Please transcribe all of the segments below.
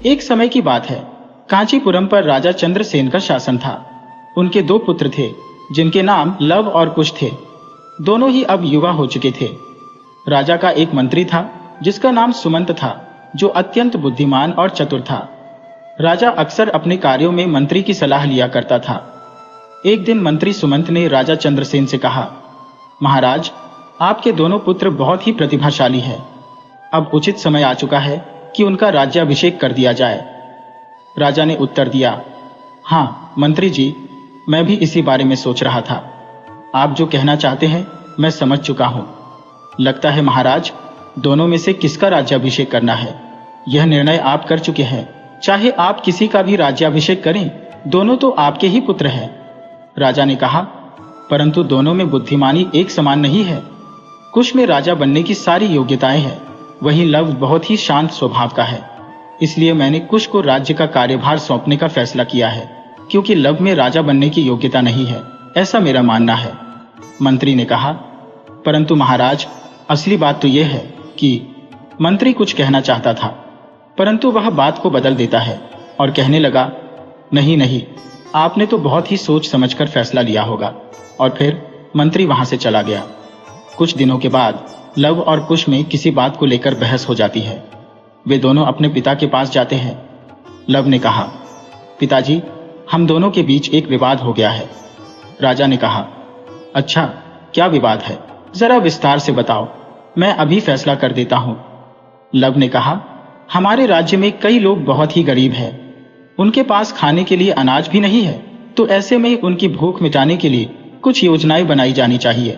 एक समय की बात है, कांचीपुरम पर राजा चंद्रसेन का शासन था। उनके 2 पुत्र थे जिनके नाम लव और कुश थे। दोनों ही अब युवा हो चुके थे। राजा का एक मंत्री था जिसका नाम सुमंत था, जो अत्यंत बुद्धिमान और चतुर था। राजा अक्सर अपने कार्यों में मंत्री की सलाह लिया करता था। एक दिन मंत्री सुमंत ने राजा चंद्रसेन से कहा, महाराज, आपके दोनों पुत्र बहुत ही प्रतिभाशाली हैं। अब उचित समय आ चुका है कि उनका राज्याभिषेक कर दिया जाए। राजा ने उत्तर दिया, हाँ मंत्री जी, मैं भी इसी बारे में सोच रहा था। आप जो कहना चाहते हैं मैं समझ चुका हूं। लगता है महाराज, दोनों में से किसका राज्याभिषेक करना है यह निर्णय आप कर चुके हैं। चाहे आप किसी का भी राज्याभिषेक करें, दोनों तो आपके ही पुत्र हैं। राजा ने कहा, परंतु दोनों में बुद्धिमानी एक समान नहीं है। कुश में राजा बनने की सारी योग्यताएं हैं, वहीं लव बहुत ही शांत स्वभाव का है। इसलिए मैंने कुश को राज्य का कार्यभार सौंपने का फैसला किया है, क्योंकि लव में राजा बनने की योग्यता नहीं है, ऐसा मेरा मानना है। मंत्री ने कहा, परंतु महाराज, असली बात तो यह है कि मंत्री कुछ कहना चाहता था, परंतु वह बात को बदल देता है और कहने लगा, नहीं नहीं, आपने तो बहुत ही सोच समझकर फैसला लिया होगा। और फिर मंत्री वहां से चला गया। कुछ दिनों के बाद लव और कुश में किसी बात को लेकर बहस हो जाती है। वे दोनों अपने पिता के पास जाते हैं। लव ने कहा, पिताजी, हम दोनों के बीच एक विवाद हो गया है। राजा ने कहा, अच्छा, क्या विवाद है? जरा विस्तार से बताओ, मैं अभी फैसला कर देता हूं। लव ने कहा, हमारे राज्य में कई लोग बहुत ही गरीब हैं। उनके पास खाने के लिए अनाज भी नहीं है, तो ऐसे में उनकी भूख मिटाने के लिए कुछ योजनाएं बनाई जानी चाहिए।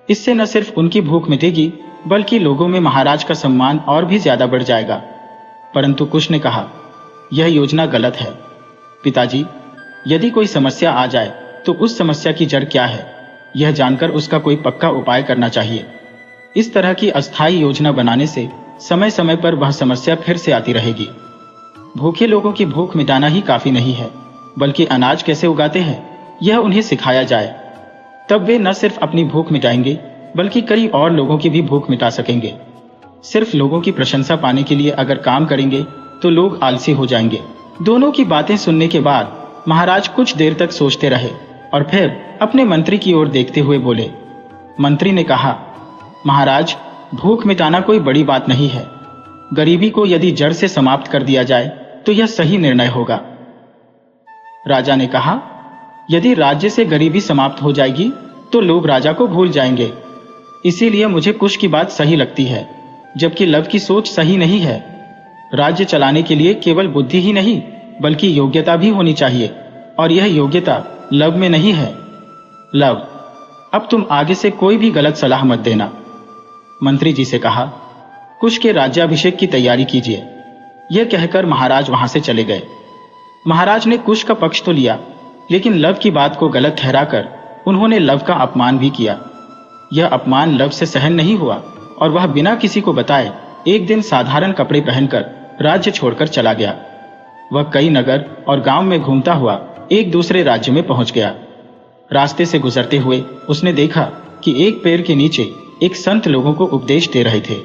इससे न सिर्फ उनकी भूख मिटेगी, बल्कि लोगों में महाराज का सम्मान और भी ज्यादा बढ़ जाएगा। परंतु कुश ने कहा, यह योजना गलत है। पिताजी, यदि कोई समस्या आ जाए तो उस समस्या की जड़ क्या है, यह जानकर उसका कोई पक्का उपाय करना चाहिए। इस तरह की अस्थायी योजना बनाने से समय समय पर वह समस्या फिर से आती रहेगी। भूखे लोगों की भूख मिटाना ही काफी नहीं है, बल्कि अनाज कैसे उगाते हैं यह उन्हें सिखाया जाए। तब वे न सिर्फ अपनी भूख मिटाएंगे, बल्कि कई और लोगों की भी भूख मिटा सकेंगे। सिर्फ लोगों की प्रशंसा पाने के लिए अगर काम करेंगे तो लोग आलसी हो जाएंगे। दोनों की बातें सुनने के बाद महाराज कुछ देर तक सोचते रहे और फिर अपने मंत्री की ओर देखते हुए बोले। मंत्री ने कहा, महाराज, भूख मिटाना कोई बड़ी बात नहीं है। गरीबी को यदि जड़ से समाप्त कर दिया जाए तो यह सही निर्णय होगा। राजा ने कहा, यदि राज्य से गरीबी समाप्त हो जाएगी तो लोग राजा को भूल जाएंगे। इसीलिए मुझे कुश की बात सही लगती है, जबकि लव की सोच सही नहीं है। राज्य चलाने के लिए केवल बुद्धि ही नहीं, बल्कि योग्यता भी होनी चाहिए, और यह योग्यता लव में नहीं है। लव, अब तुम आगे से कोई भी गलत सलाह मत देना। मंत्री जी से कहा, कुश के राज्याभिषेक की तैयारी कीजिए। यह कहकर महाराज वहां से चले गए। महाराज ने कुश का पक्ष तो लिया, लेकिन लव की बात को गलत ठहराकर उन्होंने लव का अपमान भी किया। यह अपमान लव से सहन नहीं हुआ और वह बिना किसी को बताए एक दिन साधारण कपड़े पहनकर राज्य छोड़कर चला गया। वह कई नगर और गांव में घूमता हुआ एक दूसरे राज्य में पहुंच गया। रास्ते से गुजरते हुए उसने देखा कि एक पेड़ के नीचे एक संत लोगों को उपदेश दे रहे थे।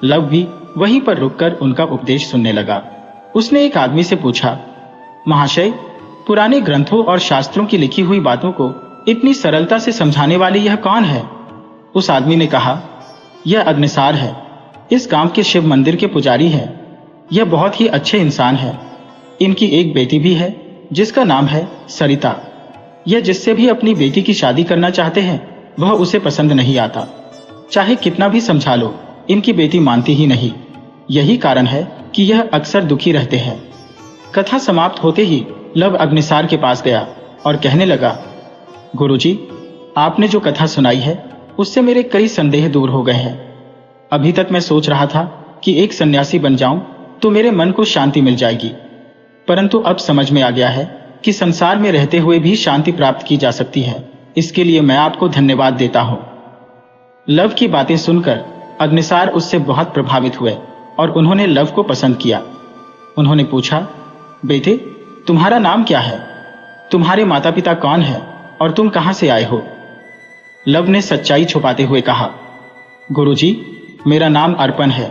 लव भी वहीं पर रुककर उनका उपदेश सुनने लगा। उसने एक आदमी से पूछा, महाशय, पुराने ग्रंथों और शास्त्रों की लिखी हुई बातों को इतनी सरलता से समझाने वाले यह कौन है? उस आदमी ने कहा, यह अग्निसार है। इस गांव के शिव मंदिर के पुजारी हैं। यह बहुत ही अच्छे इंसान है। इनकी एक बेटी भी है जिसका नाम है सरिता। यह जिससे भी अपनी बेटी की शादी करना चाहते हैं वह उसे पसंद नहीं आता। चाहे कितना भी समझा लो, इनकी बेटी मानती ही नहीं। यही कारण है कि यह अक्सर दुखी रहते हैं। कथा समाप्त होते ही लव अग्निसार के पास गया और कहने लगा, गुरुजी, आपने जो कथा सुनाई है उससे मेरे कई संदेह दूर हो गए हैं। अभी तक मैं सोच रहा था कि एक सन्यासी बन जाऊं तो मेरे मन को शांति मिल जाएगी, परंतु अब समझ में आ गया है कि संसार में रहते हुए भी शांति प्राप्त की जा सकती है। इसके लिए मैं आपको धन्यवाद देता हूं। लव की बातें सुनकर अग्निसार उससे बहुत प्रभावित हुए और उन्होंने लव को पसंद किया। उन्होंने पूछा, बेटे, तुम्हारा नाम क्या है? तुम्हारे माता पिता कौन है और तुम कहां से आए हो? लव ने सच्चाई छुपाते हुए कहा, गुरुजी, मेरा नाम अर्पण है।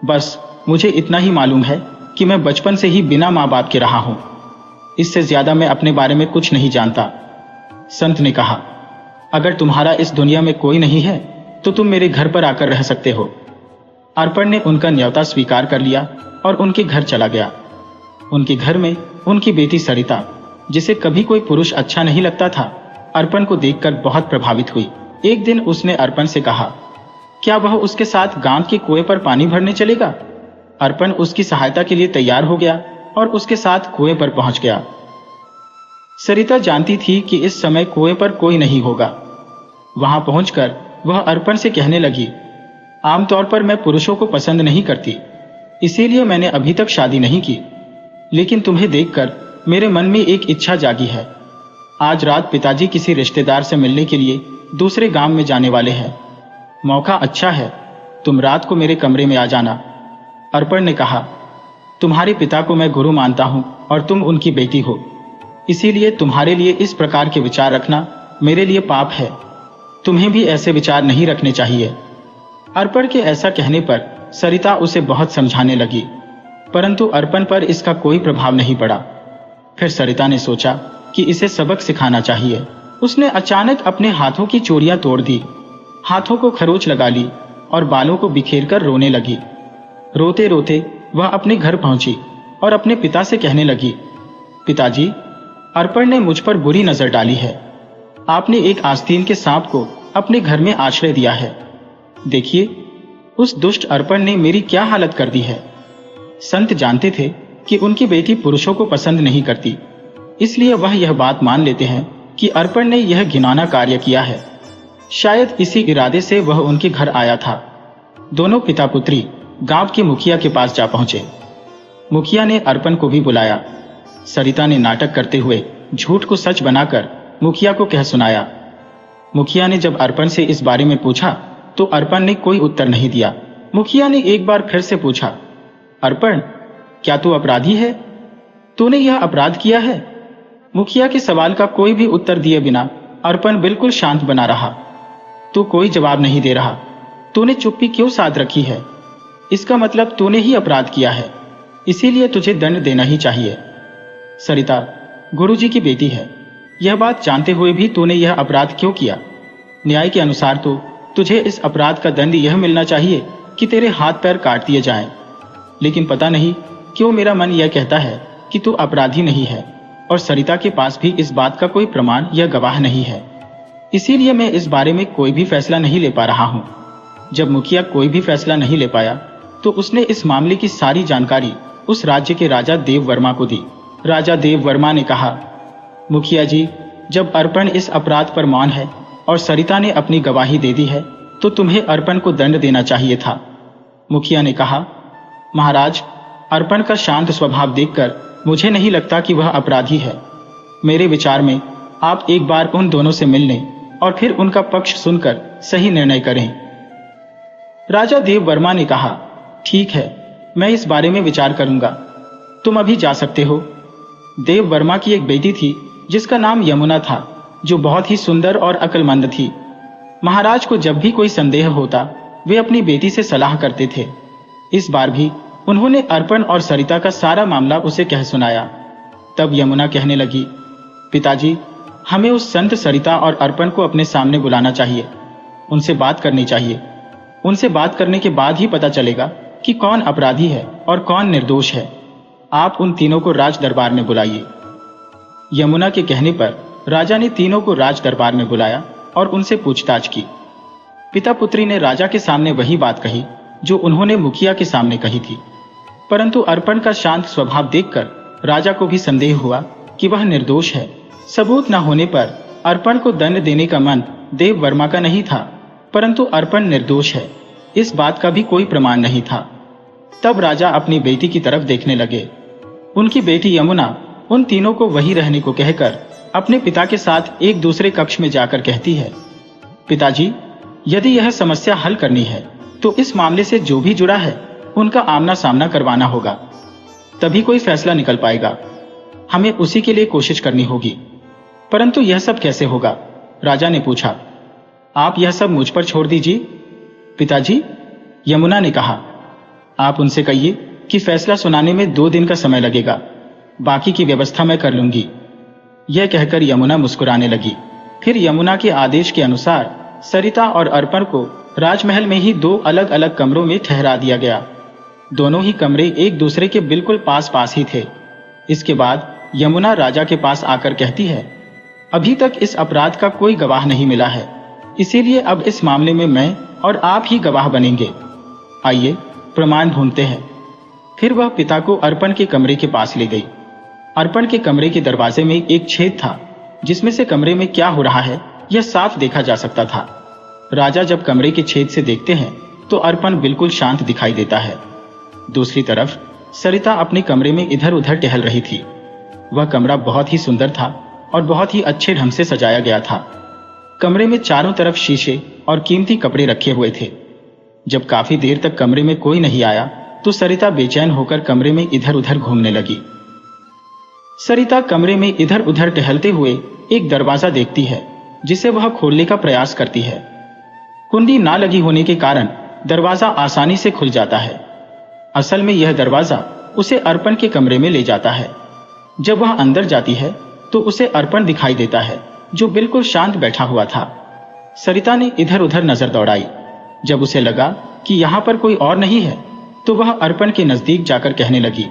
बस मुझे इतना ही मालूम है कि मैं बचपन से ही बिना माँ बाप के रहा हूं। इससे ज्यादा मैं अपने बारे में कुछ नहीं जानता। संत ने कहा, अगर तुम्हारा इस दुनिया में कोई नहीं है तो तुम मेरे घर पर आकर रह सकते हो। अर्पण ने उनका न्योता स्वीकार कर लिया और उनके घर चला गया। उनके घर में उनकी बेटी सरिता, जिसे कभी कोई पुरुष अच्छा नहीं लगता था, अर्पण को देखकर बहुत प्रभावित हुई। एक दिन उसने अर्पण से कहा, क्या वह उसके साथ गांव के कुएं पर पानी भरने चलेगा? अर्पण उसकी सहायता के लिए तैयार हो गया और उसके साथ कुएं पर पहुंच गया। सरिता जानती थी कि इस समय कुएं पर कोई नहीं होगा। वहां पहुंचकर वह अर्पण से कहने लगी, आमतौर पर मैं पुरुषों को पसंद नहीं करती, इसीलिए मैंने अभी तक शादी नहीं की, लेकिन तुम्हें देखकर मेरे मन में एक इच्छा जागी है। आज रात पिताजी किसी रिश्तेदार से मिलने के लिए दूसरे गांव में जाने वाले हैं। मौका अच्छा है, तुम रात को मेरे कमरे में आ जाना। अर्पण ने कहा, तुम्हारे पिता को मैं गुरु मानता हूं और तुम उनकी बेटी हो, इसीलिए तुम्हारे लिए इस प्रकार के विचार रखना मेरे लिए पाप है। तुम्हें भी ऐसे विचार नहीं रखने चाहिए। अर्पण के ऐसा कहने पर सरिता उसे बहुत समझाने लगी, परंतु अर्पण पर इसका कोई प्रभाव नहीं पड़ा। फिर सरिता ने सोचा कि इसे सबक सिखाना चाहिए। उसने अचानक अपने हाथों की चूड़ियां तोड़ दी, हाथों को खरोच लगा ली और बालों को बिखेरकर रोने लगी। रोते रोते वह अपने घर पहुंची और अपने पिता से कहने लगी, पिताजी, अर्पण ने मुझ पर बुरी नजर डाली है। आपने एक आस्तीन के सांप को अपने घर में आश्रय दिया है। देखिए, उस दुष्ट अर्पण ने मेरी क्या हालत कर दी है। संत जानते थे कि उनकी बेटी पुरुषों को पसंद नहीं करती, इसलिए वह यह बात मान लेते हैं कि अर्पण ने यह घिनौना कार्य किया है। शायद इसी इरादे से वह उनके घर आया था। दोनों पिता पुत्री गांव के मुखिया के पास जा पहुंचे। मुखिया ने अर्पण को भी बुलाया। सरिता ने नाटक करते हुए झूठ को सच बनाकर मुखिया को कह सुनाया। मुखिया ने जब अर्पण से इस बारे में पूछा तो अर्पण ने कोई उत्तर नहीं दिया। मुखिया ने एक बार फिर से पूछा, अर्पण, क्या तू अपराधी है? तूने यह अपराध किया है? मुखिया के सवाल का कोई भी उत्तर दिए बिना अर्पण बिल्कुल शांत बना रहा। तू कोई जवाब नहीं दे रहा, तूने चुप्पी क्यों साध रखी है? इसका मतलब तूने ही अपराध किया है, इसीलिए तुझे दंड देना ही चाहिए। सरिता गुरुजी की बेटी है, यह बात जानते हुए भी तूने यह अपराध क्यों किया? न्याय के अनुसार तो तुझे इस अपराध का दंड यह मिलना चाहिए कि तेरे हाथ पैर काट दिए जाएं। लेकिन पता नहीं क्यों मेरा मन यह कहता है कि तू अपराधी नहीं है, और सरिता के पास भी इस बात का कोई प्रमाण या गवाह नहीं है। इसीलिए मैं इस बारे में कोई भी फैसला नहीं ले पा रहा हूं। जब मुखिया कोई भी फैसला नहीं ले पाया तो उसने इस मामले की सारी जानकारी उस राज्य के राजा देव वर्मा को दी। राजा देव वर्मा ने कहा, मुखिया जी, जब अर्पण इस अपराध पर मौन है और सरिता ने अपनी गवाही दे दी है तो तुम्हें अर्पण को दंड देना चाहिए था। मुखिया ने कहा, महाराज, अर्पण का शांत स्वभाव देखकर मुझे नहीं लगता कि वह अपराधी है। मेरे विचार में आप एक बार उन दोनों से मिलने और फिर उनका पक्ष सुनकर सही निर्णय करें। राजा देव वर्मा ने कहा, ठीक है, मैं इस बारे में विचार करूंगा, तुम अभी जा सकते हो। देव वर्मा की एक बेटी थी जिसका नाम यमुना था, जो बहुत ही सुंदर और अक्लमंद थी। महाराज को जब भी कोई संदेह होता वे अपनी बेटी से सलाह करते थे। इस बार भी उन्होंने अर्पण और सरिता का सारा मामला उसे कह सुनाया। तब यमुना कहने लगी, पिताजी, हमें उस संत सरिता और अर्पण को अपने सामने बुलाना चाहिए, उनसे बात करनी चाहिए। उनसे बात करने के बाद ही पता चलेगा कि कौन अपराधी है और कौन निर्दोष है। आप उन तीनों को राज दरबार में बुलाइए। यमुना के कहने पर राजा ने तीनों को राज दरबार में बुलाया और उनसे पूछताछ की। पिता पुत्री ने राजा के सामने वही बात कही जो उन्होंने मुखिया के सामने कही थी, परंतु अर्पण का शांत स्वभाव देखकर राजा को भी संदेह हुआ कि वह निर्दोष है। सबूत न होने पर अर्पण को दंड देने का मन देव वर्मा का नहीं था, परंतु अर्पण निर्दोष है, इस बात का भी कोई प्रमाण नहीं था। तब राजा अपनी बेटी की तरफ देखने लगे। उनकी बेटी यमुना उन तीनों को वहीं रहने को कहकर अपने पिता के साथ एक दूसरे कक्ष में जाकर कहती है, पिताजी, यदि यह समस्या हल करनी है तो इस मामले से जो भी जुड़ा है उनका आमना सामना करवाना होगा, तभी कोई फैसला निकल पाएगा। हमें उसी के लिए कोशिश करनी होगी। परंतु यह सब कैसे होगा? राजा ने पूछा। आप यह सब मुझ पर छोड़ दीजिए। पिताजी, यमुना ने कहा, आप उनसे कहिए कि फैसला सुनाने में 2 दिन का समय लगेगा, बाकी की व्यवस्था मैं कर लूंगी। यह कहकर यमुना मुस्कुराने लगी। फिर यमुना के आदेश के अनुसार सरिता और अर्पण को राजमहल में ही 2 अलग अलग कमरों में ठहरा दिया गया। दोनों ही कमरे एक दूसरे के बिल्कुल पास पास ही थे। इसके बाद यमुना राजा के पास आकर कहती है, अभी तक इस अपराध का कोई गवाह नहीं मिला है, इसीलिए अब इस मामले में मैं और आप ही गवाह बनेंगे। आइए प्रमाण ढूंढते हैं। फिर वह पिता को अर्पण के कमरे के पास ले गई। अर्पण के कमरे के दरवाजे में एक छेद था, जिसमें से कमरे में क्या हो रहा है यह साफ देखा जा सकता था। राजा जब कमरे के छेद से देखते हैं तो अर्पण बिल्कुल शांत दिखाई देता है। दूसरी तरफ सरिता अपने कमरे में इधर उधर टहल रही थी। वह कमरा बहुत ही सुंदर था और बहुत ही अच्छे ढंग से सजाया गया था। कमरे में चारों तरफ शीशे और कीमती कपड़े रखे हुए थे। जब काफी देर तक कमरे में कोई नहीं आया तो सरिता बेचैन होकर कमरे में इधर उधर घूमने लगी। सरिता कमरे में इधर उधर टहलते हुए एक दरवाजा देखती है, जिसे वह खोलने का प्रयास करती है। कुंडी ना लगी होने के कारण दरवाजा आसानी से खुल जाता है। असल में यह दरवाजा उसे अर्पण के कमरे में ले जाता है। जब वह अंदर जाती है तो उसे अर्पण दिखाई देता है, जो बिल्कुल शांत बैठा हुआ था। सरिता ने इधर उधर नजर दौड़ाई। जब उसे लगा कि यहाँ पर कोई और नहीं है तो वह अर्पण के नजदीक जाकर कहने लगी,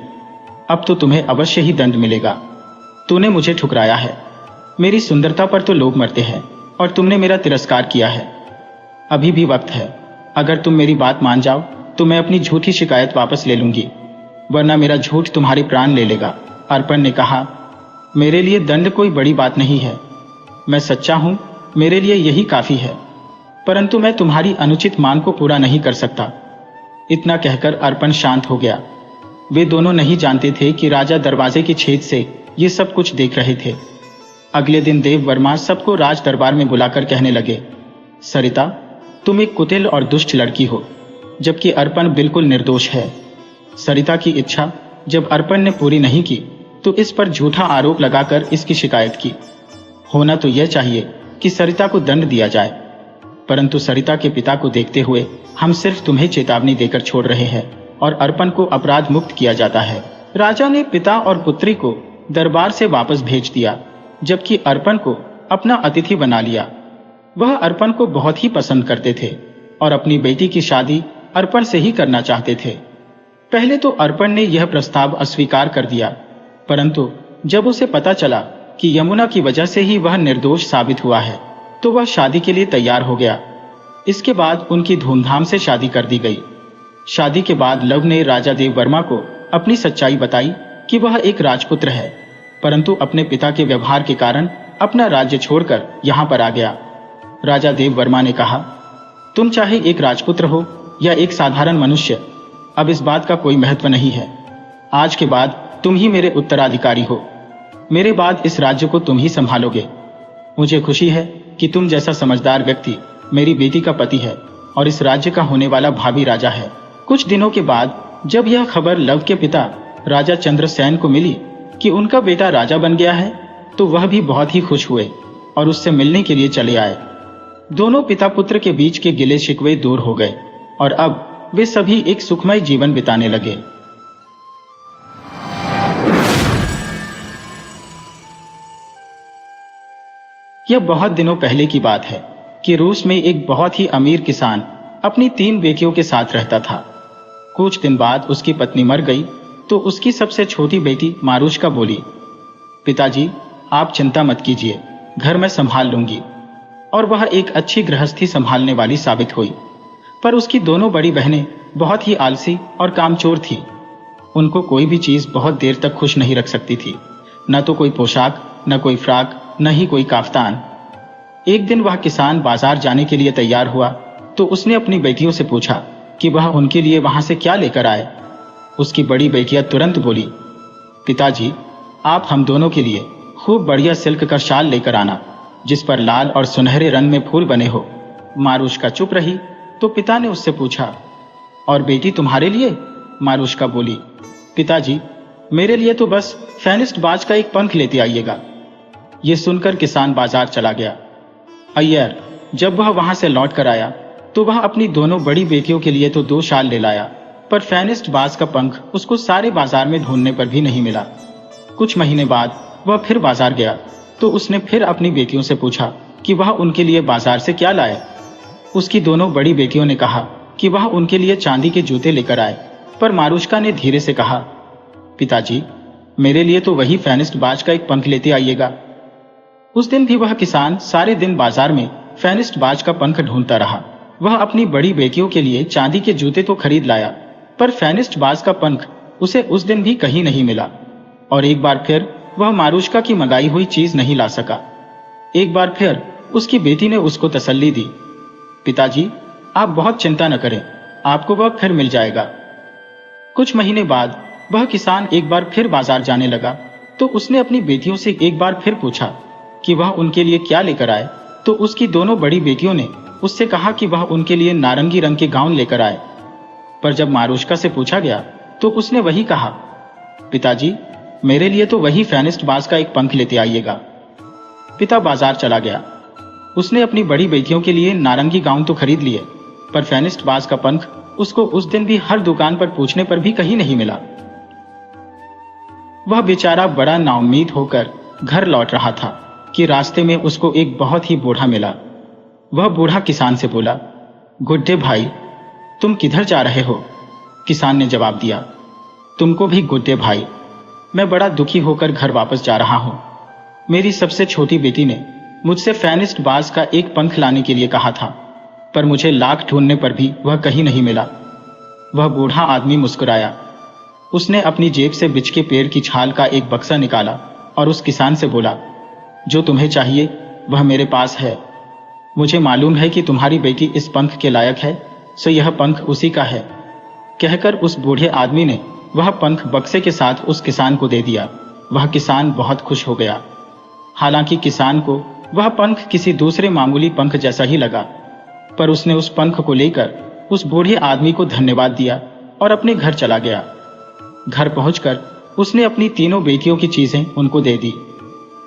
अब तो तुम्हें अवश्य ही दंड मिलेगा। तूने मुझे ठुकराया है, मेरी सुंदरता पर तो लोग मरते हैं और तुमने मेरा तिरस्कार किया है। अभी भी वक्त है, अगर तुम मेरी बात मान जाओ तो मैं अपनी झूठी शिकायत वापस ले लूंगी, वरना मेरा झूठ तुम्हारे प्राण ले लेगा। अर्पण ने कहा, मेरे लिए दंड कोई बड़ी बात नहीं है, मैं सच्चा हूं, मेरे लिए यही काफी है, परंतु मैं तुम्हारी अनुचित मांग को पूरा नहीं कर सकता। इतना कहकर अर्पण शांत हो गया। वे दोनों नहीं जानते थे कि राजा दरवाजे के छेद से ये सब कुछ देख रहे थे। अगले दिन देव वर्मा सबको राज दरबार में बुलाकर कहने लगे, सरिता, तुम एक कुटिल और दुष्ट लड़की हो, जबकि अर्पण बिल्कुल निर्दोष है। सरिता की इच्छा जब अर्पण ने पूरी नहीं की तो इस पर झूठा आरोप लगाकर इसकी शिकायत की। होना तो यह चाहिए कि सरिता को दंड दिया जाए, परंतु सरिता के पिता को देखते हुए हम सिर्फ तुम्हें चेतावनी देकर छोड़ रहे हैं और अर्पण को अपराध मुक्त किया जाता है। राजा ने पिता और पुत्री को दरबार से वापस भेज दिया, जबकि अर्पण को अपना अतिथि बना लिया। वह अर्पण को बहुत ही पसंद करते थे और अपनी बेटी की शादी अर्पण से ही करना चाहते थे। पहले तो अर्पण ने यह प्रस्ताव अस्वीकार कर दिया, परंतु जब उसे पता चला कि यमुना की वजह से ही वह निर्दोष साबित हुआ है तो वह शादी के लिए तैयार हो गया। इसके बाद उनकी धूमधाम से शादी कर दी गई। शादी के बाद लव ने राजा देव वर्मा को अपनी सच्चाई बताई कि वह एक राजपुत्र है, परंतु अपने पिता के व्यवहार के कारण अपना राज्य छोड़कर यहाँ पर आ गया। राजा देव वर्मा ने कहा, तुम चाहे एक राजपुत्र हो या एक साधारण मनुष्य, अब इस बात का कोई महत्व नहीं है। आज के बाद तुम ही मेरे उत्तराधिकारी हो। मेरे बाद इस राज्य को तुम ही संभालोगे। मुझे खुशी है कि तुम जैसा समझदार व्यक्ति मेरी बेटी का पति है और इस राज्य का होने वाला भावी राजा है। कुछ दिनों के बाद जब यह खबर लव के पिता राजा चंद्रसेन को मिली कि उनका बेटा राजा बन गया है, तो वह भी बहुत ही खुश हुए और उससे मिलने के लिए चले आए। दोनों पिता पुत्र के बीच के गिले शिकवे दूर हो गए और अब वे सभी एक सुखमय जीवन बिताने लगे। यह बहुत दिनों पहले की बात है कि रूस में एक बहुत ही अमीर किसान अपनी 3 बेटियों के साथ रहता था। कुछ दिन बाद उसकी पत्नी मर गई तो उसकी सबसे छोटी बेटी मारुष्का बोली, पिताजी, आप चिंता मत कीजिए, घर में संभाल लूंगी। और वह एक अच्छी गृहस्थी संभालने वाली साबित हुई। पर उसकी दोनों बड़ी बहनें बहुत ही आलसी और कामचोर थी। उनको कोई भी चीज बहुत देर तक खुश नहीं रख सकती थी, न तो कोई पोशाक, न कोई फ्राक, न ही कोई काफ्तान। एक दिन वह किसान बाजार जाने के लिए तैयार हुआ तो उसने अपनी बेटियों से पूछा कि वह उनके लिए वहां से क्या लेकर आए। उसकी बड़ी बेटियां तुरंत बोली, पिताजी, आप हम दोनों के लिए खूब बढ़िया सिल्क का शाल लेकर आना, जिस पर लाल और सुनहरे रंग में फूल बने हो। मारुष्का चुप रही तो पिता ने उससे पूछा, और बेटी तुम्हारे लिए? मारुष्का बोली, पिताजी, मेरे लिए तो बस फेनिस्ट बाज का एक पंख लेते आइएगा। ये सुनकर किसान बाजार चला गया। अय्यर जब वह वहां से लौट कर आया तो वह अपनी दोनों बड़ी बेटियों के लिए तो 2 शाल ले लाया, पर फेनिस्ट बाज का पंख उसको सारे बाजार में ढूंढने पर भी नहीं मिला। कुछ महीने बाद वह फिर बाजार गया तो उसने फिर अपनी बेटियों से पूछा कि वह उनके लिए बाजार से क्या लाए। उसकी दोनों बड़ी बेटियों ने कहा कि वह उनके लिए चांदी के जूते लेकर आए, पर मारुष्का ने धीरे से कहा, पिताजी, मेरे लिए तो वही फेनिस्ट बाज का एक पंख लेते आइएगा। उस दिन भी वह किसान सारे दिन बाजार में फेनिस्ट बाज का पंख ढूंढता रहा। वह अपनी बड़ी बेटियों के लिए चांदी के जूते तो खरीद लाया, पर फेनिस्ट बाज का पंख उसे उस दिन भी कहीं नहीं मिला। और एक बार फिर वह मारुष्का की मंगाई हुई चीज नहीं ला सका। एक बार फिर उसकी बेटी ने उसको तसल्ली दी, पिताजी, आप बहुत चिंता न करें, आपको वह फिर मिल जाएगा। कुछ महीने बाद वह किसान एक बार फिर बाजार जाने लगा तो उसने अपनी बेटियों से एक बार फिर पूछा कि वह उनके लिए क्या लेकर आए। तो उसकी दोनों बड़ी बेटियों ने उससे कहा कि वह उनके लिए नारंगी रंग के गाउन लेकर आए। पर जब मारुष्का से पूछा गया तो उसने वही कहा, पिताजी, मेरे लिए तो वही फेनिस्ट बाज का एक पंख लेते आइएगा। पिता बाजार चला गया। उसने अपनी बड़ी बेटियों के लिए नारंगी गाउन तो खरीद लिए, पर फेनिस्ट बाज का पंख उसको उस दिन भी हर दुकान पर पूछने पर भी कहीं नहीं मिला। वह बेचारा बड़ा नाउम्मीद होकर घर लौट रहा था कि रास्ते में उसको एक बहुत ही बूढ़ा मिला। वह बूढ़ा किसान से बोला, गुड्डे भाई, तुम किधर जा रहे हो? किसान ने जवाब दिया, तुमको भी गुड्डे भाई, मैं बड़ा दुखी होकर घर वापस जा रहा हूं। मेरी सबसे छोटी बेटी ने मुझसे फेनिस्ट बाज का एक पंख लाने के लिए कहा था, पर मुझे लाख ढूंढने पर भी वह कहीं नहीं मिला। वह बूढ़ा आदमी मुस्कुराया। उसने अपनी जेब से बिच के पेड़ की छाल का एक बक्सा निकाला और उस किसान से बोला, जो तुम्हें चाहिए वह मेरे पास है। मुझे मालूम है कि तुम्हारी बेटी इस पंख के लायक है, सो यह पंख उसी का है। कहकर उस बूढ़े आदमी ने वह पंख बक्से के साथ उस किसान को दे दिया। वह किसान बहुत खुश हो गया। हालांकि किसान को वह पंख किसी दूसरे मामूली पंख जैसा ही लगा, पर उसने उस पंख को लेकर उस बूढ़े आदमी को धन्यवाद दिया और अपने घर चला गया। घर पहुंचकर उसने अपनी तीनों बेटियों की चीजें उनको दे दी।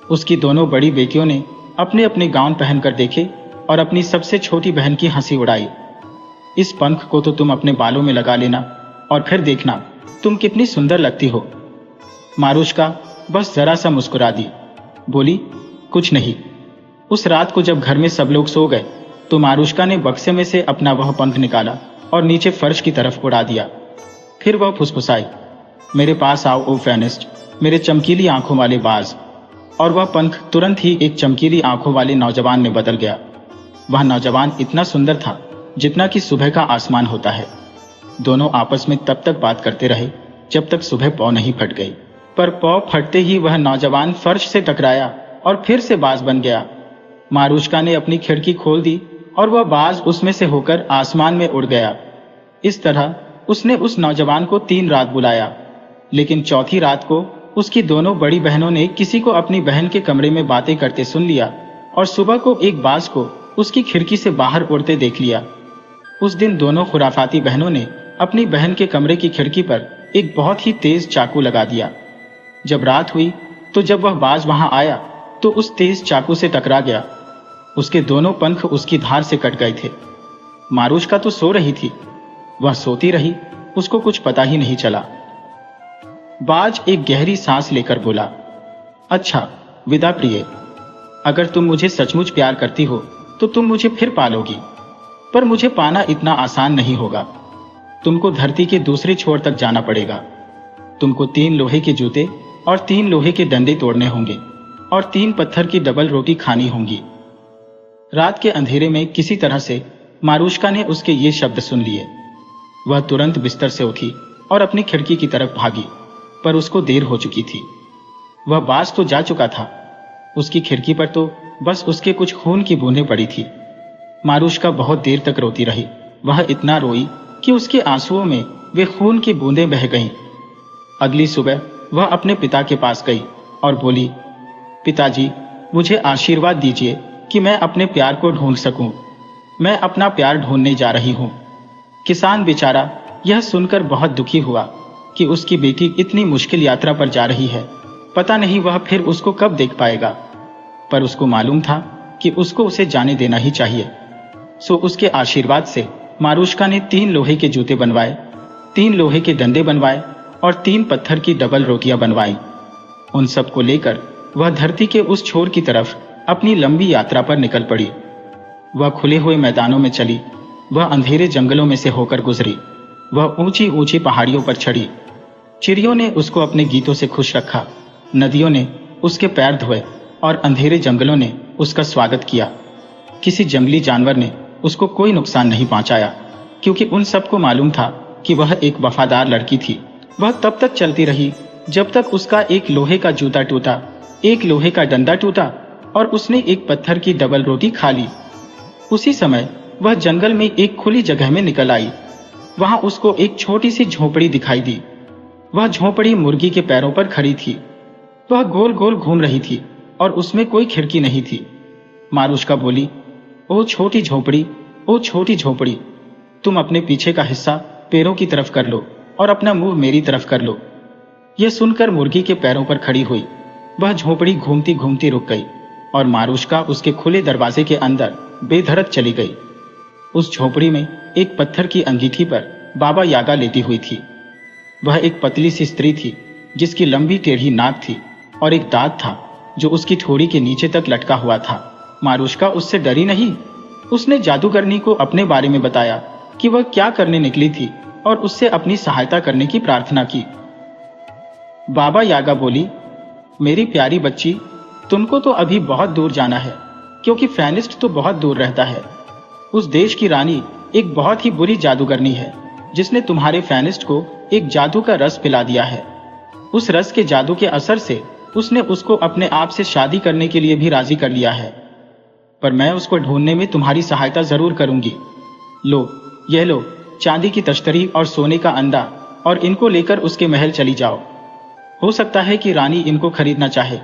उसकी दोनों बड़ी बेटियों ने अपने अपने गाउन पहनकर देखे और अपनी सबसे छोटी बहन की हंसी उड़ाई। इस पंख को तो तुम अपने बालों में लगा लेना और फिर देखना तुम कितनी सुंदर लगती हो। मारुष्का बस जरा सा मुस्कुरा दी, बोली, कुछ नहीं। उस रात को जब घर में सब लोग सो गए तो मारुष्का ने बक्से में से अपना वह पंख निकाला और नीचे फर्श की तरफ उड़ा दिया। फिर वह फुसफुसाई, मेरे पास आओ ओ फेनिस्ट, मेरे चमकीली आंखों वाले बाज। और वह पंख तुरंत ही एक चमकीली आंखों वाले नौजवान में बदल गया। वह नौजवान इतना सुंदर था जितना कि सुबह का आसमान होता है। दोनों आपस में तब तक बात करते रहे जब तक सुबह पौ नहीं फट गई। पर पौ फटते ही वह नौजवान फर्श से टकराया और फिर से बाज बन गया। मारुष्का ने अपनी खिड़की खोल दी और वह बाज उसमें से होकर आसमान में उड़ गया। इस तरह उसने उस नौजवान को 3 रात बुलाया, लेकिन चौथी रात को उसकी दोनों बड़ी बहनों ने किसी को अपनी बहन के कमरे में बातें करते सुन लिया और सुबह को एक बाज को उसकी खिड़की से बाहर उड़ते देख लिया। उस दिन दोनों खुराफाती बहनों ने अपनी बहन के कमरे की खिड़की पर एक बहुत ही तेज चाकू लगा दिया। जब रात हुई तो जब वह बाज वहां आया तो उस तेज चाकू से टकरा गया। उसके दोनों पंख उसकी धार से कट गए थे। मारुष्का तो सो रही थी, वह सोती रही, उसको कुछ पता ही नहीं चला। बाज एक गहरी सांस लेकर बोला, अच्छा विदा प्रिय, अगर तुम मुझे सचमुच प्यार करती हो तो तुम मुझे फिर पालोगी, पर मुझे पाना इतना आसान नहीं होगा। तुमको धरती के दूसरे छोर तक जाना पड़ेगा। तुमको 3 लोहे के जूते और 3 लोहे के डंडे तोड़ने होंगे और 3 पत्थर की डबल रोटी खानी होंगी। रात के अंधेरे में किसी तरह से मारुष्का ने उसके ये शब्द सुन लिए। वह तुरंत बिस्तर से उठी और अपनी खिड़की की तरफ भागी, पर उसको देर हो चुकी थी। वह बाज तो जा चुका था। उसकी खिड़की पर तो बस उसके कुछ खून की बूंदें पड़ी थी। मारुष्का बहुत देर तक रोती रही। वह इतना रोई कि उसके आंसुओं में वे खून की बूंदें बह गईं। अगली सुबह वह अपने पिता के पास गई और बोली, पिताजी, मुझे आशीर्वाद दीजिए कि मैं अपने प्यार को ढूंढ सकूं। मैं अपना प्यार ढूंढने जा रही हूं। किसान बेचारा यह सुनकर बहुत दुखी हुआ कि उसकी बेटी इतनी मुश्किल यात्रा पर जा रही है। पता नहीं वह फिर उसको कब देख पाएगा, पर उसको मालूम था कि उसको उसे जाने देना ही चाहिए। सो उसके आशीर्वाद से मारुष्का ने 3 लोहे के जूते बनवाए, 3 लोहे के डंडे बनवाए और 3 पत्थर की डबल रोटियां बनवाई। उन सब को लेकर वह धरती के उस छोर की तरफ अपनी लंबी यात्रा पर निकल पड़ी। वह खुले हुए मैदानों में चली, वह अंधेरे जंगलों में से होकर गुजरी, वह ऊंची ऊंची पहाड़ियों पर चढ़ी। चिड़ियों ने उसको अपने गीतों से खुश रखा, नदियों ने उसके पैर धोए और अंधेरे जंगलों ने उसका स्वागत किया। किसी जंगली जानवर ने उसको कोई नुकसान नहीं पहुंचाया, क्योंकि उन सबको मालूम था कि वह एक वफादार लड़की थी। वह तब तक चलती रही जब तक उसका एक लोहे का जूता टूटा, एक लोहे का डंडा टूटा और उसने एक पत्थर की डबल रोटी खा ली। उसी समय वह जंगल में एक खुली जगह में निकल आई। वहां उसको एक छोटी सी झोपड़ी दिखाई दी। वह झोपड़ी मुर्गी के पैरों पर खड़ी थी। वह गोल गोल घूम रही थी और उसमें कोई खिड़की नहीं थी। मारुष्का बोली, ओ छोटी झोपड़ी, ओ छोटी झोपड़ी, तुम अपने पीछे का हिस्सा पैरों की तरफ कर लो और अपना मुंह मेरी तरफ कर लो। यह सुनकर मुर्गी के पैरों पर खड़ी हुई। वह झोपड़ी घूमती घूमती रुक गई और मारुष्का उसके खुले दरवाजे के अंदर बेधड़क चली गई। उस झोपड़ी में एक पत्थर की अंगीठी पर बाबा यागा लेटी हुई थी। वह एक पतली सी स्त्री थी जिसकी लंबी टेढ़ी नाक थी और एक दांत था जो उसकी ठोड़ी के नीचे तक लटका हुआ था। मारुष्का उससे डरी नहीं। उसने जादूगरनी को अपने बारे में बताया कि वह क्या करने निकली थी और उससे अपनी सहायता करने की प्रार्थना की। बाबा यागा बोली, मेरी प्यारी बच्ची, तुमको तो अभी बहुत दूर जाना है, क्योंकि फेनिस्ट तो बहुत दूर रहता है। उस देश की रानी एक बहुत ही बुरी जादूगरनी है, जिसने तुम्हारे फेनिस्ट को एक जादू का रस पिला दिया है। उस रस के जादू के असर से उसने उसको अपने आप से शादी करने के लिए भी राजी कर लिया है। पर मैं उसको ढूंढने में तुम्हारी सहायता जरूर करूंगी। लो, यह लो चांदी की तश्तरी और सोने का अंडा, और इनको लेकर उसके महल चली जाओ। हो सकता है कि रानी इनको खरीदना चाहे,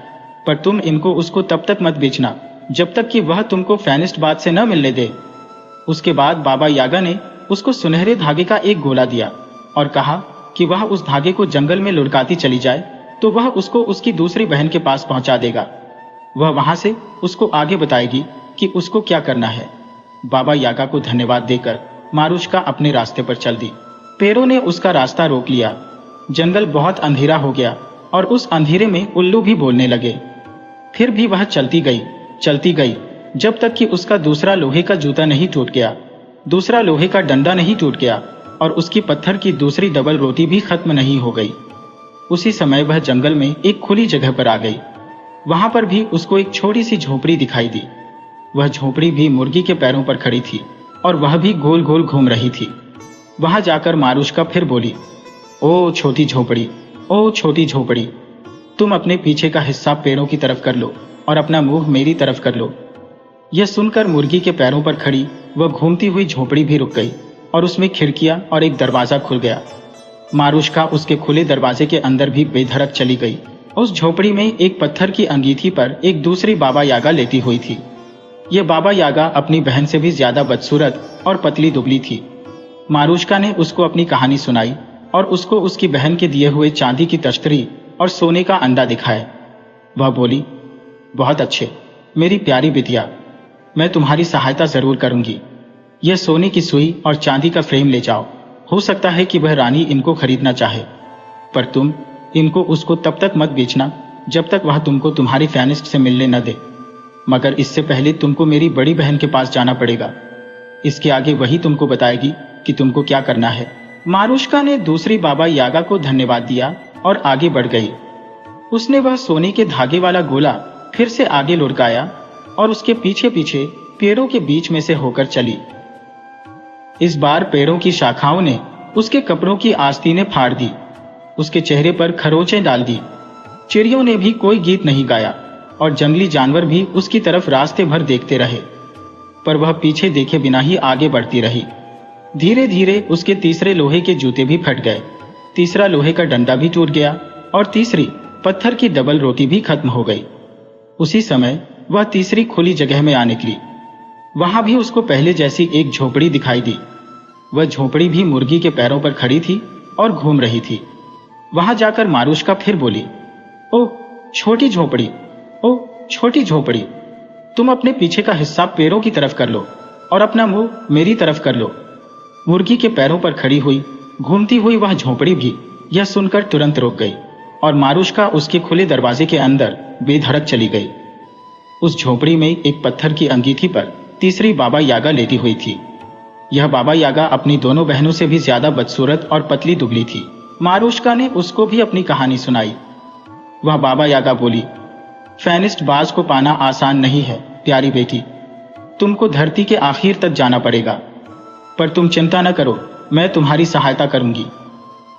पर तुम इनको उसको तब तक मत बेचना जब तक कि वह तुमको फेनिस्ट बात से न मिलने दे। उसके बाद बाबा यागा ने उसको सुनहरे धागे का एक गोला दिया और कहा कि वह उस धागे को जंगल में लुढ़काती चली जाए तो वह उसको उसकी दूसरी बहन के पास पहुंचा देगा। वह वहां से उसको आगे बताएगी कि उसको क्या करना है। बाबा यागा को धन्यवाद देकर मारुष्का अपने रास्ते पर चल दी। पेड़ों ने उसका रास्ता रोक लिया। जंगल बहुत अंधेरा हो गया और उस अंधेरे में उल्लू भी बोलने लगे। फिर भी वह चलती गई जब तक कि उसका दूसरा लोहे का जूता नहीं टूट गया, दूसरा लोहे का डंडा नहीं टूट गया और उसकी पत्थर की दूसरी डबल रोटी भी खत्म नहीं हो गई। उसी समय वह जंगल में एक खुली जगह पर आ गई। वहां पर भी उसको एक छोटी सी झोपड़ी दिखाई दी। वह झोपड़ी भी मुर्गी के पैरों पर खड़ी थी और वह भी गोल गोल घूम रही थी। वहां जाकर मारुष्का फिर बोली, ओ छोटी झोपड़ी, ओ छोटी झोपड़ी, तुम अपने पीछे का हिस्सा पैरों की तरफ कर लो और अपना मुंह मेरी तरफ कर लो। यह सुनकर मुर्गी के पैरों पर खड़ी वह घूमती हुई झोपड़ी भी रुक गई और उसमें खिड़कियां और एक दरवाजा खुल गया। मारुष्का उसके खुले दरवाजे के अंदर भी बेधड़क चली गई। उस झोपड़ी में एक पत्थर की अंगीठी पर एक दूसरी बाबा यागा लेटी हुई थी। यह बाबा यागा अपनी बहन से भी ज्यादा बदसूरत और पतली दुबली थी। मारुष्का ने उसको अपनी कहानी सुनाई और उसको उसकी बहन के दिए हुए चांदी की तश्तरी और सोने का अंडा दिखाया। वह बोली, बहुत अच्छे मेरी प्यारी बिटिया, मैं तुम्हारी सहायता जरूर करूंगी। यह सोने की सुई और चांदी का फ्रेम ले जाओ। हो सकता है कि वह रानी इनको खरीदना चाहे, पर तुम इनको उसको तब तक मत बेचना जब तक वह तुमको तुम्हारी फेनिस्ट से मिलने न दे। मगर इससे पहले तुमको मेरी बड़ी बहन के पास जाना पड़ेगा। इसके आगे वही तुमको बताएगी कि तुमको क्या करना है। मारुष्का ने दूसरी बाबा यागा को धन्यवाद दिया और आगे बढ़ गई। उसने वह सोने के धागे वाला गोला फिर से आगे लुढ़काया और उसके पीछे पीछे पेड़ों के बीच में से होकर चली। इस बार पेड़ों की शाखाओं ने उसके कपड़ों की आस्तीनें फाड़ दी, उसके चेहरे पर खरोंचें डाल दी। चिड़ियों ने भी कोई गीत नहीं गाया और जंगली जानवर भी उसकी तरफ रास्ते भर देखते रहे, पर वह पीछे देखे बिना ही आगे बढ़ती रही। धीरे धीरे उसके तीसरे लोहे के जूते भी फट गए, तीसरा लोहे का डंडा भी टूट गया और तीसरी पत्थर की डबल रोटी भी खत्म हो गई। उसी समय वह तीसरी खुली जगह में आ निकली। वहां भी उसको पहले जैसी एक झोपड़ी दिखाई दी। वह झोपड़ी भी मुर्गी के पैरों पर खड़ी थी और घूम रही थी। वहां जाकर मारुष्का फिर बोली, ओ छोटी झोपड़ी, ओ छोटी झोपड़ी, तुम अपने पीछे का हिस्सा पैरों की तरफ कर लो और अपना मुंह मेरी तरफ कर लो। मुर्गी के पैरों पर खड़ी हुई घूमती हुई वह झोपड़ी भी यह सुनकर तुरंत रुक गई और मारुष्का उसके खुले दरवाजे के अंदर बेधड़क चली गई। उस झोपड़ी में एक पत्थर की अंगीठी पर तीसरी बाबा यागा लेटी हुई थी। यह बाबा यागा अपनी दोनों बहनों से भी ज्यादा बदसूरत और पतली दुबली थी। मारुष्का ने उसको भी अपनी कहानी सुनाई। वह बाबा यागा बोली, फेनिस्ट बाज को पाना आसान नहीं है प्यारी बेटी, तुमको धरती के आखिर तक जाना पड़ेगा, पर तुम चिंता न करो, मैं तुम्हारी सहायता करूंगी।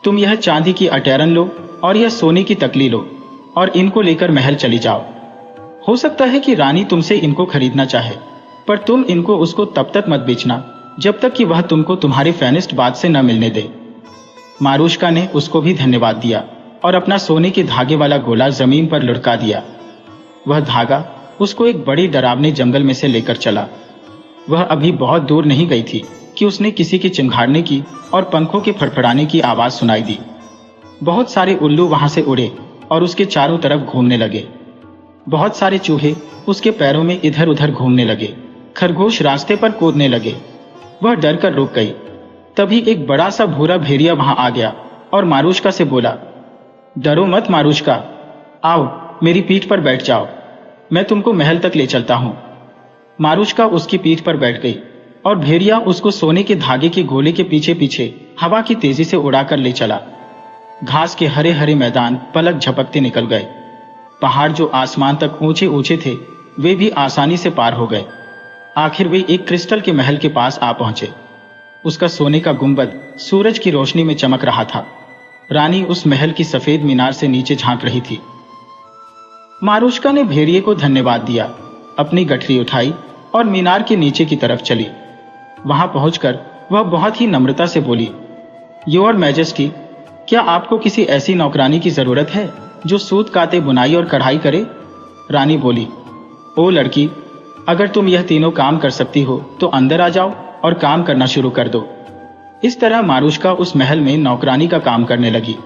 तुम यह चांदी की अटैरन लो और यह सोने की तकली लो और इनको लेकर महल चली जाओ। हो सकता है कि रानी तुमसे इनको खरीदना चाहे, पर तुम इनको उसको तब तक मत बेचना जब तक कि वह तुमको तुम्हारे फेनिस्ट बाज से न मिलने दे। मारुष्का ने उसको भी धन्यवाद दिया और अपना सोने के धागे वाला गोला जमीन पर लुढ़का दिया। वह धागा उसको एक बड़ी डरावने जंगल में से लेकर चला। वह अभी बहुत दूर नहीं गई थी कि उसने किसी के चिंघाड़ने की और पंखों के फड़फड़ाने की आवाज सुनाई दी। बहुत सारे उल्लू वहां से उड़े और उसके चारों तरफ घूमने लगे। बहुत सारे चूहे उसके पैरों में इधर उधर घूमने लगे। खरगोश रास्ते पर कूदने लगे। वह डर कर रुक गई। तभी एक बड़ा सा भूरा भेड़िया वहां आ गया और मारुष्का से बोला, डरो मत मारुष्का, आओ मेरी पीठ पर बैठ जाओ, मैं तुमको महल तक ले चलता हूं। मारुष्का उसकी पीठ पर बैठ गई और भेड़िया उसको सोने के धागे के गोले के पीछे पीछे हवा की तेजी से उड़ाकर ले चला। घास के हरे हरे मैदान पलक झपकते निकल गए। पहाड़ जो आसमान तक ऊंचे ऊंचे थे वे भी आसानी से पार हो गए। आखिर वे एक क्रिस्टल के महल के पास आ पहुंचे। उसका सोने का गुंबद सूरज की रोशनी में चमक रहा था। रानी उस महल की सफेद मीनार से नीचे झांक रही थी। मारुष्का ने भेड़िए को धन्यवाद दिया, अपनी गठरी उठाई और मीनार के नीचे की तरफ चली। वहां पहुंचकर वह बहुत ही नम्रता से बोली, योर मैजेस्टी, क्या आपको किसी ऐसी नौकरानी की जरूरत है जो सूत काते, बुनाई और कढ़ाई करे? रानी बोली, ओ लड़की, अगर तुम यह तीनों काम कर सकती हो तो अंदर आ जाओ और काम करना शुरू कर दो। इस तरह मारुष्का उस महल में नौकरानी का काम करने लगी।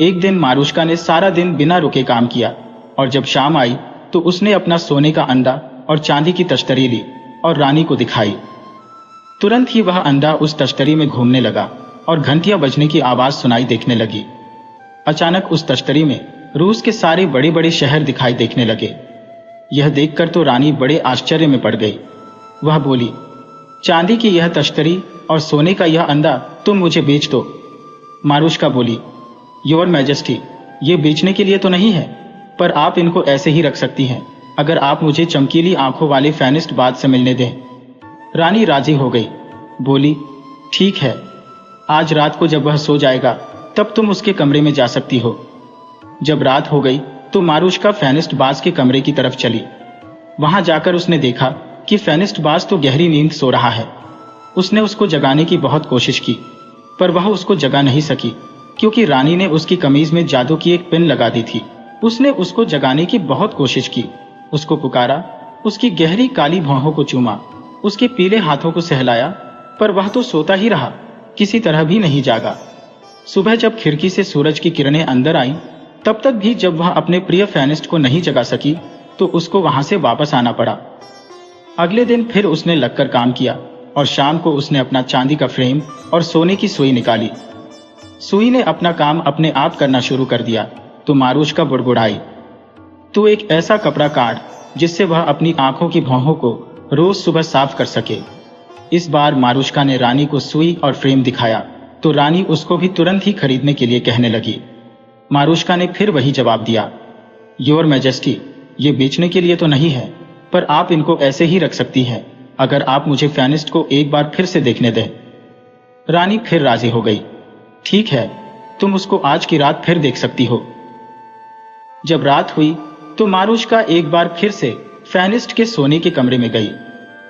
एक दिन मारुष्का ने सारा दिन बिना रुके काम किया और जब शाम आई तो उसने अपना सोने का अंडा और चांदी की तश्तरी ली और रानी को दिखाई। तुरंत ही वह अंडा उस तश्तरी में घूमने लगा और घंटियां बजने की आवाज सुनाई देखने लगी। अचानक उस तश्तरी में रूस के सारे बड़े बड़े शहर दिखाई देखने लगे। यह देखकर तो रानी बड़े आश्चर्य में पड़ गई। वह बोली, चांदी की यह तश्तरी और सोने का यह अंडा तुम मुझे बेच दो। मारुष्का बोली, योर मैजेस्टी, ये बेचने के लिए तो नहीं है, पर आप इनको ऐसे ही रख सकती हैं अगर आप मुझे चमकीली आंखों वाले फेनिस्ट बाज से मिलने दें। रानी राजी हो गई, बोली, ठीक है, आज रात को जब वह सो जाएगा तब तुम उसके कमरे में जा सकती हो। जब रात हो गई तो मारुष्का फेनिस्ट बाज के कमरे की तरफ चली। वहां जाकर उसने देखा कि फेनिस्ट बाज तो गहरी नींद सो रहा है। उसने उसको जगाने की बहुत कोशिश की, पर वह उसको जगा नहीं सकी क्योंकि रानी ने उसकी कमीज में जादू की एक पिन लगा दी थी। उसने उसको जगाने की बहुत कोशिश की, उसको पुकारा, उसकी गहरी काली भौहों को चूमा, उसके पीले हाथों को सहलाया, पर वह तो सोता ही रहा, किसी तरह भी नहीं जागा। सुबह जब खिड़की से सूरज की किरणें अंदर आईं, तब तक भी जब वह अपने प्रिय फेनिस्ट को नहीं जगा सकी तो उसको वहां से वापस आना पड़ा। अगले दिन फिर उसने लगकर काम किया और शाम को उसने अपना चांदी का फ्रेम और सोने की सुई निकाली। सुई ने अपना काम अपने आप करना शुरू कर दिया तो मारुष्का बुड़बुड़ाई, तू एक ऐसा कपड़ा काट जिससे वह अपनी आंखों की भौहों को रोज सुबह साफ कर सके। इस बार मारुष्का ने रानी को सुई और फ्रेम दिखाया तो रानी उसको भी तुरंत ही खरीदने के लिए कहने लगी। मारुष्का ने फिर वही जवाब दिया, योर मैजेस्टी, ये बेचने के लिए तो नहीं है, पर आप इनको ऐसे ही रख सकती हैं अगर आप मुझे फेनिस्ट को एक बार फिर से देखने दें। रानी फिर राजी हो गई, ठीक है, तुम उसको आज की रात फिर देख सकती हो। जब रात हुई तो मारुष्का एक बार फिर से फेनिस्ट के सोने के कमरे में गई,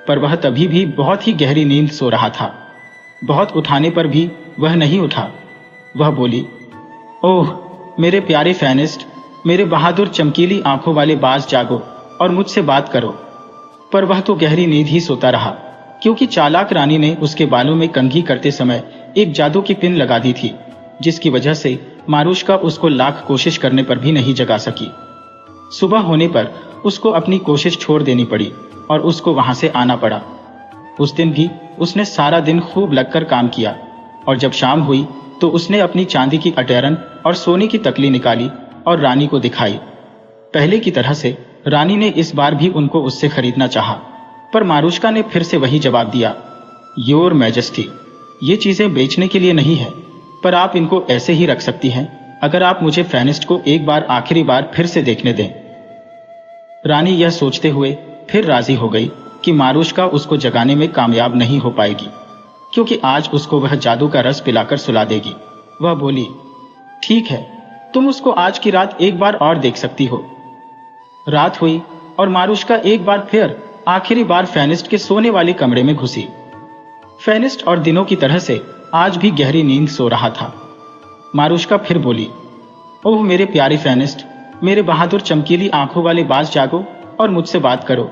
पर वह तभी भी बहुत ही गहरी नींद सो रहा था। बहुत उठाने पर भी वह नहीं उठा। वह बोली, ओह मेरे प्यारे फेनिस्ट, मेरे बहादुर चमकीली आंखों वाले बाज, जागो और मुझसे बात करो। पर वह तो गहरी नींद ही सोता रहा क्योंकि चालाक रानी ने उसके बालों में कंघी करते समय एक जादू की पिन लगा दी थी, जिसकी वजह से मारुष्का उसको लाख कोशिश करने पर भी नहीं जगा सकी। सुबह होने पर उसको अपनी कोशिश छोड़ देनी पड़ी और उसको वहां से आना पड़ा। उस दिन भी उसने सारा दिन खूब लगकर काम किया और जब शाम हुई तो उसने अपनी चांदी की अटैरन और सोने की तकली निकाली और रानी को दिखाई। पहले की तरह से रानी ने इस बार भी उनको उससे खरीदना चाहा, पर मारुष्का ने फिर से वही जवाब दिया, योर मैजेस्टी, ये चीजें बेचने के लिए नहीं है, पर आप इनको ऐसे ही रख सकती हैं अगर आप मुझे फेनिस्ट को एक बार आखिरी बार फिर से देखने दें। रानी यह सोचते हुए फिर राजी हो गई कि मारुष्का उसको जगाने में कामयाब नहीं हो पाएगी, क्योंकि आज उसको वह जादू का रस पिलाकर सुला देगी। वह बोली, ठीक है, तुम उसको आज की रात एक बार और देख सकती हो। रात हुई और मारुष्का एक बार फिर आखिरी बार फेनिस्ट के सोने वाले कमरे में घुसी। फेनिस्ट और दिनों की तरह से आज भी गहरी नींद सो रहा था। मारुष्का फिर बोली, ओह मेरे प्यारे फेनिस्ट, मेरे बहादुर चमकीली आंखों वाले बाज, जागो और मुझसे बात करो।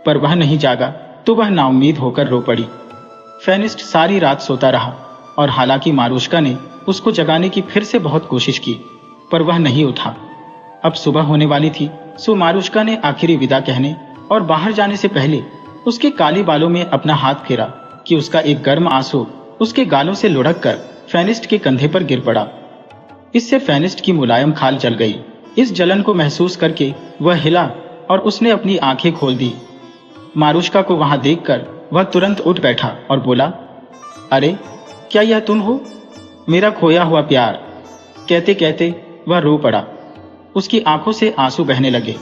पर वह नहीं जागा तो वह नाउम्मीद होकर रो पड़ी। फेनिस्ट सारी रात सोता रहा और हालांकि मारुष्का ने उसको जगाने की फिर से बहुत कोशिश की, पर वह नहीं उठा। अब सुबह होने वाली थी, सो मारुष्का ने आखिरी विदा कहने और बाहर जाने से पहले उसके काले बालों में अपना हाथ फेरा कि उसका एक गर्म आंसू उसके गालों से लुढ़क कर फेनिस्ट के कंधे पर गिर पड़ा। इससे फेनिस्ट की मुलायम खाल जल गई। इस जलन को महसूस करके वह हिला और उसने अपनी आंखें खोल दी। मारुष्का को वहां देखकर वह तुरंत उठ बैठा और बोला, अरे क्या यह तुम हो, मेरा खोया हुआ प्यार। कहते कहते वह रो पड़ा। उसकी आंखों से आंसू बहने लगे।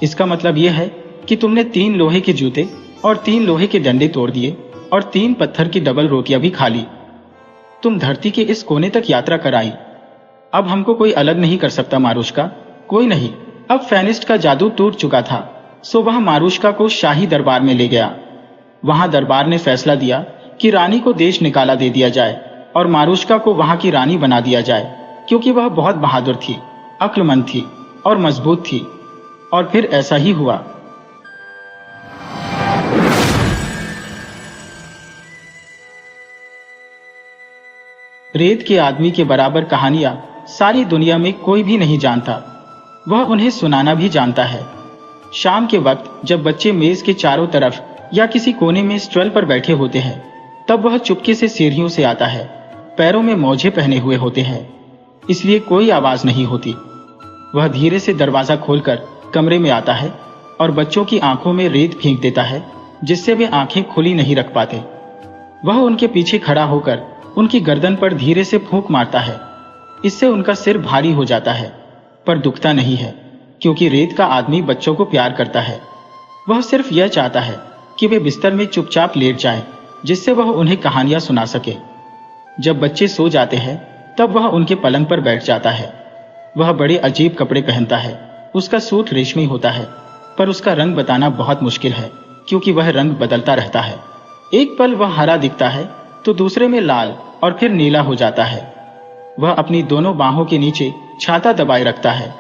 इसका मतलब यह है कि तुमने 3 लोहे के जूते और 3 लोहे के डंडे तोड़ दिए और 3 पत्थर की डबल रोटियां भी खा ली। तुम धरती के इस कोने तक यात्रा कराई। अब हमको कोई अलग नहीं कर सकता मारुष्का, कोई नहीं। अब फेनिस्ट का जादू टूट चुका था, सो वह मारुष्का को शाही दरबार में ले गया। वहां दरबार ने फैसला दिया कि रानी को देश निकाला दे दिया जाए और मारुष्का को वहां की रानी बना दिया जाए, क्योंकि वह बहुत बहादुर थी, अक्लमंद थी और मजबूत थी। और फिर ऐसा ही हुआ। रेत के आदमी के बराबर कहानियां सारी दुनिया में कोई भी नहीं जानता। वह उन्हें सुनाना भी जानता है। शाम के वक्त जब बच्चे मेज के चारों तरफ या किसी कोने में स्टॉल पर बैठे होते हैं, तब वह चुपके से सीढ़ियों से आता है। पैरों में मोजे पहने हुए होते हैं, इसलिए कोई आवाज नहीं होती। वह धीरे से दरवाजा खोलकर कमरे में आता है और बच्चों की आंखों में रेत फेंक देता है, जिससे वे आंखें खुली नहीं रख पाते। वह उनके पीछे खड़ा होकर उनकी गर्दन पर धीरे से फूंक मारता है। इससे उनका सिर भारी हो जाता है, पर दुखता नहीं है, क्योंकि रेत का आदमी बच्चों को प्यार करता है। वह सिर्फ यह चाहता है कि वे बिस्तर में चुपचाप लेट जाएं, जिससे वह उन्हें कहानियां सुना सके। जब बच्चे सो जाते हैं, तब वह उनके पलंग पर बैठ जाता है। वह बड़े अजीब कपड़े पहनता है। उसका सूट रेशमी होता है, पर उसका रंग बताना बहुत मुश्किल है, क्योंकि वह रंग बदलता रहता है। एक पल वह हरा दिखता है तो दूसरे में लाल और फिर नीला हो जाता है। वह अपनी दोनों बाहों के नीचे छाता दबाए रखता है।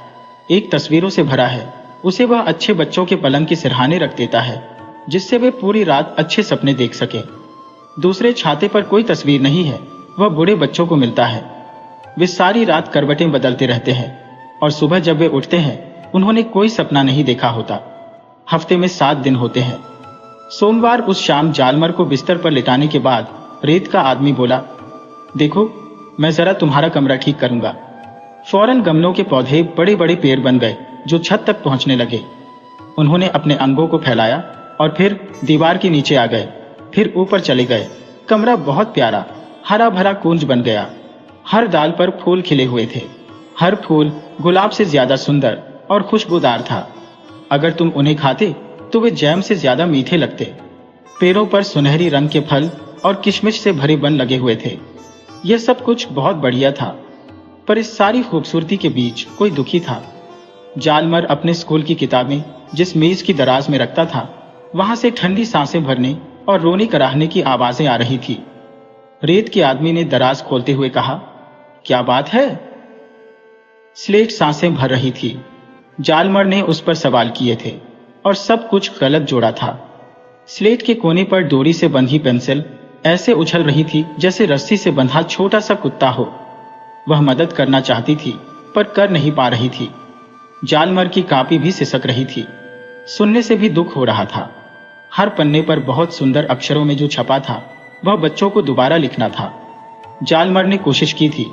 एक तस्वीरों से भरा है। उसे वह अच्छे बच्चों के पलंग के सिरहाने रख देता है, जिससे वे पूरी रात अच्छे सपने देख सके। दूसरे छाते पर कोई तस्वीर नहीं है। वह बूढ़े बच्चों को मिलता है। वे सारी रात करवटें बदलते रहते हैं और सुबह जब वे उठते हैं, उन्होंने कोई सपना नहीं देखा होता। हफ्ते में 7 दिन होते हैं। सोमवार उस शाम जालमर को बिस्तर पर लिटाने के बाद रेत का आदमी बोला, देखो, मैं जरा तुम्हारा कमरा ठीक करूंगा। फौरन गमलों के पौधे बड़े बड़े पेड़ बन गए, जो छत तक पहुंचने लगे। उन्होंने अपने अंगों को फैलाया और फिर दीवार के नीचे आ गए, फिर ऊपर चले गए। कमरा बहुत प्यारा हरा भरा कुंज बन गया। हर डाल पर फूल खिले हुए थे। हर फूल गुलाब से ज्यादा सुंदर और खुशबूदार था। अगर तुम उन्हें खाते तो वे जैम से ज्यादा मीठे लगते। पेड़ों पर सुनहरी रंग के फल और किशमिश से भरे बन लगे हुए थे। यह सब कुछ बहुत बढ़िया था, पर इस सारी खूबसूरती के बीच कोई दुखी था। जालमर अपने स्कूल की किताबें जिस मेज की दराज में रखता था, वहां से ठंडी सांसें भरने और रोने कराहने की आवाजें आ रही थी। रेत के आदमी ने दराज खोलते हुए कहा, क्या बात है? स्लेट सांसें भर रही थी। जालमर ने उस पर सवाल किए थे और सब कुछ गलत जोड़ा था। स्लेट के कोने पर डोरी से बंधी पेंसिल ऐसे उछल रही थी जैसे रस्सी से बंधा छोटा सा कुत्ता हो। वह मदद करना चाहती थी, पर कर नहीं पा रही थी। जालमर की कॉपी भी सिसक रही थी। सुनने से भी दुख हो रहा था। हर पन्ने पर बहुत सुंदर अक्षरों में जो छपा था, वह बच्चों को दोबारा लिखना था। जालमर ने कोशिश की थी,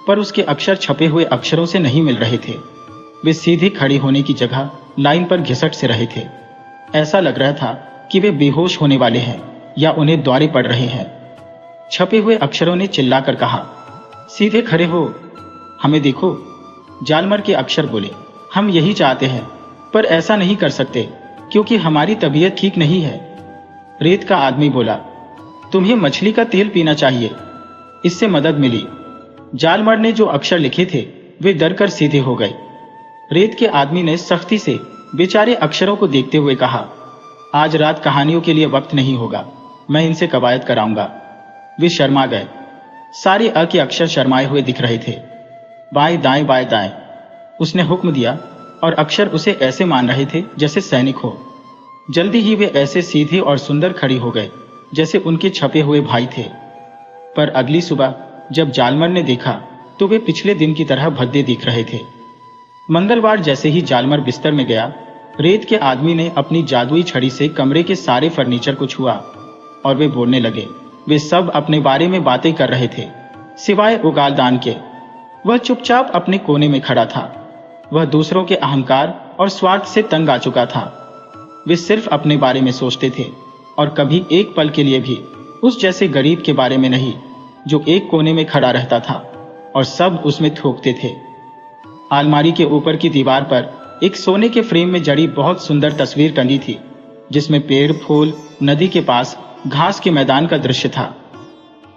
पर उसके अक्षर छपे हुए अक्षरों से नहीं मिल रहे थे। वे सीधी खड़ी होने की जगह लाइन पर घिसट से रहे थे। ऐसा लग रहा था कि वे बेहोश होने वाले हैं या उन्हें द्वारे पड़ रहे हैं। छपे हुए अक्षरों ने चिल्लाकर कहा, सीधे खड़े हो, हमें देखो। जालमर के अक्षर बोले, हम यही चाहते हैं, पर ऐसा नहीं कर सकते क्योंकि हमारी तबीयत ठीक नहीं है। रेत का आदमी बोला, तुम्हें मछली का तेल पीना चाहिए, इससे मदद मिली। जालमर ने जो अक्षर लिखे थे वे डर कर सीधे हो गए। रेत के आदमी ने सख्ती से बेचारे अक्षरों को देखते हुए कहा, आज रात कहानियों के लिए वक्त नहीं होगा, मैं इनसे कवायद कराऊंगा। वे शर्मा गए। सारे अ के अक्षर शर्माए हुए दिख रहे थे। बाएं दाएं बाएं दाएं, उसने हुक्म दिया और अक्षर उसे ऐसे मान रहे थे जैसे सैनिक हो। जल्दी ही वे ऐसे सीधे और सुंदर खड़ी हो गए जैसे उनके छपे हुए भाई थे। पर अगली सुबह जब जालमर ने देखा तो वे पिछले दिन की तरह भद्दे दिख रहे थे। मंगलवार जैसे ही जालमर बिस्तर में गया, रेत के आदमी ने अपनी जादुई छड़ी से कमरे के सारे फर्नीचर को छुआ और वे बोलने लगे। वे सब अपने बारे में बातें कर रहे थे, सिवाय उगालदान के। वह चुपचाप अपने कोने में खड़ा था। वह दूसरों के अहंकार और स्वार्थ से तंग आ चुका था। वे सिर्फ अपने बारे में सोचते थे और कभी एक पल के लिए भी उस जैसे गरीब के बारे में नहीं जो एक कोने में खड़ा रहता था और सब उसमें थूकते थे। अलमारी के ऊपर की दीवार पर एक सोने के फ्रेम में जड़ी बहुत सुंदर तस्वीर टंगी थी, जिसमें पेड़, फूल, नदी के पास घास के मैदान का दृश्य था।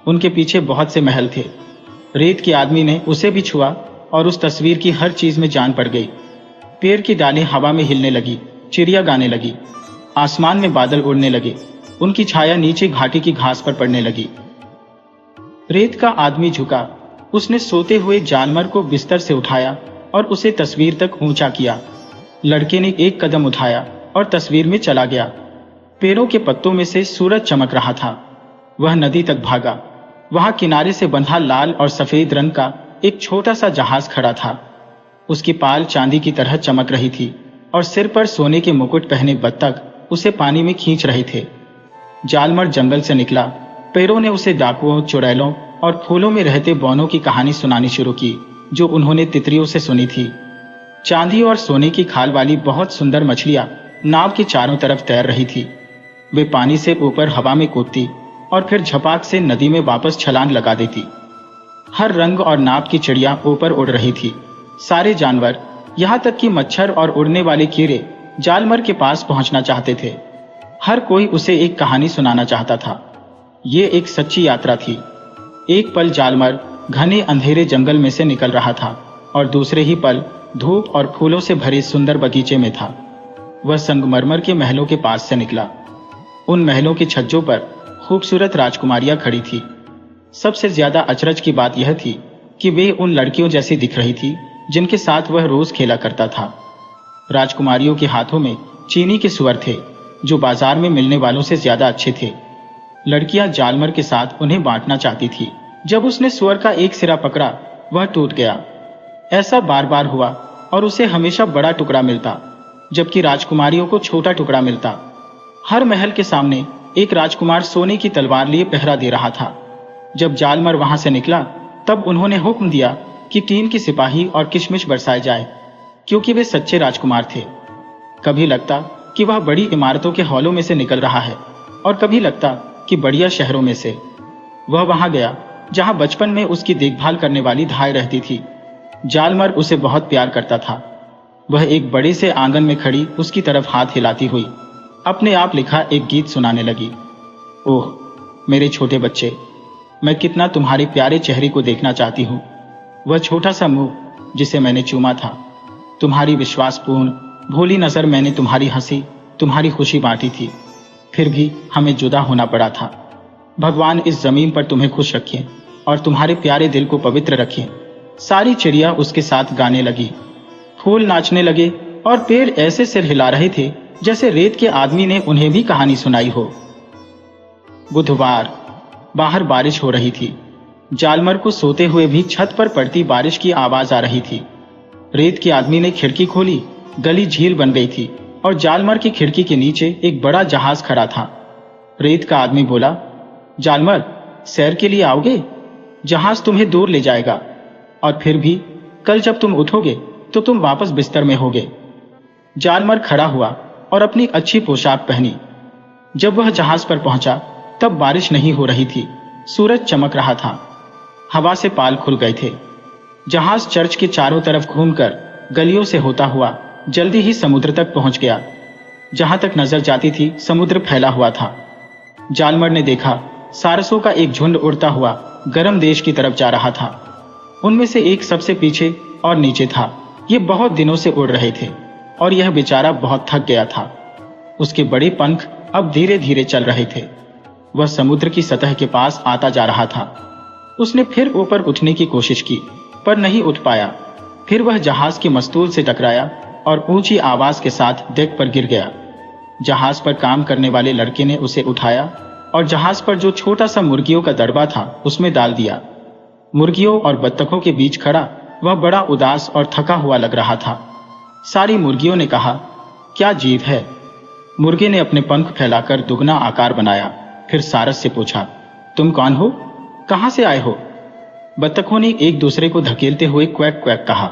उनके पीछे बहुत से महल थे। रेत के आदमी ने उसे भी छुआ और उस तस्वीर की हर चीज में जान पड़ गई। पेड़ की डालें हवा में हिलने लगी, चिड़िया गाने लगी, आसमान में बादल उड़ने लगे, उनकी छाया नीचे घाटी की घास पर पड़ने लगी। रेत का आदमी झुका, उसने सोते हुए जालमर को बिस्तर से उठाया और उसे तस्वीर तक ऊंचा किया। लड़के ने एक कदम उठाया और तस्वीर में चला गया। पेड़ों के पत्तों में से सूरज चमक रहा था। वह नदी तक भागा। वहां किनारे से बंधा लाल और सफेद रंग का एक छोटा सा जहाज खड़ा था। उसकी पाल चांदी की तरह चमक रही थी और सिर पर सोने के मुकुट पहने बत्तख उसे पानी में खींच रहे थे। जालमर जंगल से निकला। पेड़ों ने उसे डाकुओं, चुड़ैलों और फूलों में रहते बौनों की कहानी सुनानी शुरू की जो उन्होंने तितलियों से सुनी थी। चांदी और सोने की खाल वाली बहुत सुंदर मछलियां नाव के चारों तरफ तैर रही थी। वे पानी से ऊपर हवा में कूदती और फिर झपाक से नदी में वापस छलांग लगा देती। हर रंग और नाप की चिड़िया ऊपर उड़ रही थी। सारे जानवर, यहाँ तक कि मच्छर और उड़ने वाले कीड़े जालमर के पास पहुंचना चाहते थे। हर कोई उसे एक कहानी सुनाना चाहता था। ये एक सच्ची यात्रा थी। एक पल जालमर घने अंधेरे जंगल में से निकल रहा था और दूसरे ही पल धूप और फूलों से भरे सुंदर बगीचे में था। वह संगमरमर के महलों के पास से निकला। उन महलों के छज्जों पर खूबसूरत राजकुमारियां खड़ी थी। सबसे ज्यादा अचरज की बात यह थी कि वे उन लड़कियों जैसी दिख रही थी जिनके साथ वह रोज खेला करता था। राजकुमारियों के हाथों में चीनी के सुअर थे जो बाजार में मिलने वालों से ज्यादा अच्छे थे। लड़कियां जालमर के साथ उन्हें बांटना चाहती थी। जब उसने सुअर का एक सिरा पकड़ा, वह टूट गया। ऐसा बार बार हुआ और उसे हमेशा बड़ा टुकड़ा मिलता, जबकि राजकुमारियों को छोटा टुकड़ा मिलता। हर महल के सामने एक राजकुमार सोने की तलवार लिए पहरा दे रहा था। जब जालमर वहां से निकला, तब उन्होंने हुक्म दिया कि टीन के सिपाही और किशमिश बरसाए जाए, क्योंकि वे सच्चे राजकुमार थे। कभी लगता कि वह बड़ी इमारतों के हॉलों में से निकल रहा है और कभी लगता कि बढ़िया शहरों में से। वह वहां गया जहां बचपन में उसकी देखभाल करने वाली धाय रहती थी। जालमर उसे बहुत प्यार करता था। वह एक बड़े से आंगन में खड़ी उसकी तरफ हाथ हिलाती हुई अपने आप लिखा एक गीत सुनाने लगी। ओह मेरे छोटे बच्चे, मैं कितना तुम्हारे प्यारे चेहरे को देखना चाहती हूँ। वह छोटा सा मुंह जिसे मैंने चूमा था, तुम्हारी विश्वासपूर्ण भोली नजर, मैंने तुम्हारी हंसी, तुम्हारी खुशी बांटी थी, फिर भी हमें जुदा होना पड़ा था। भगवान इस जमीन पर तुम्हें खुश रखे और तुम्हारे प्यारे दिल को पवित्र रखे। सारी चिड़िया उसके साथ गाने लगी, फूल नाचने लगे और पेड़ ऐसे सिर हिला रहे थे जैसे रेत के आदमी ने उन्हें भी कहानी सुनाई हो। बुधवार, बाहर बारिश हो रही थी। जालमर को सोते हुए भी छत पर पड़ती बारिश की आवाज आ रही थी। रेत के आदमी ने खिड़की खोली, गली झील बन गई थी और जालमर की खिड़की के नीचे एक बड़ा जहाज खड़ा था। रेत का आदमी बोला, जालमर, सैर के लिए आओगे? जहाज तुम्हें दूर ले जाएगा, और फिर भी कल जब तुम उठोगे तो तुम वापस बिस्तर में होगे। जालमर खड़ा हुआ और अपनी अच्छी पोशाक पहनी। जब वह जहाज पर पहुंचा तब बारिश नहीं हो रही थी, सूरज चमक रहा था, हवा से पाल खुल गए थे। जहाज चर्च के चारों तरफ घूमकर गलियों से होता हुआ जल्दी ही समुद्र तक पहुंच गया। जहां तक नजर जाती थी समुद्र फैला हुआ था। जालमर ने देखा सारसों का एक झुंड उड़ता हुआ गर्म देश की तरफ जा रहा था। उनमें से एक सबसे पीछे और नीचे था। ये बहुत दिनों से उड़ रहे थे और यह बेचारा बहुत थक गया था। उसके बड़े पंख अब धीरे धीरे चल रहे थे। वह समुद्र की सतह के पास आता जा रहा था। उसने फिर ऊपर उठने की कोशिश की पर नहीं उठ पाया। फिर वह जहाज के मस्तूल से टकराया और ऊंची आवाज के साथ डेक पर गिर गया। जहाज पर काम करने वाले लड़के ने उसे उठाया और जहाज पर जो छोटा सा मुर्गियों का दड़बा था उसमें डाल दिया। मुर्गियों और बत्तखों के बीच खड़ा वह बड़ा उदास और थका हुआ लग रहा था। सारी मुर्गियों ने कहा, क्या जीव है। मुर्गे ने अपने पंख फैलाकर दुगना आकार बनाया। फिर सारस से पूछा, तुम कौन हो, कहां से आए हो। बत्तखों ने एक दूसरे को धकेलते हुए क्वैक क्वैक कहा।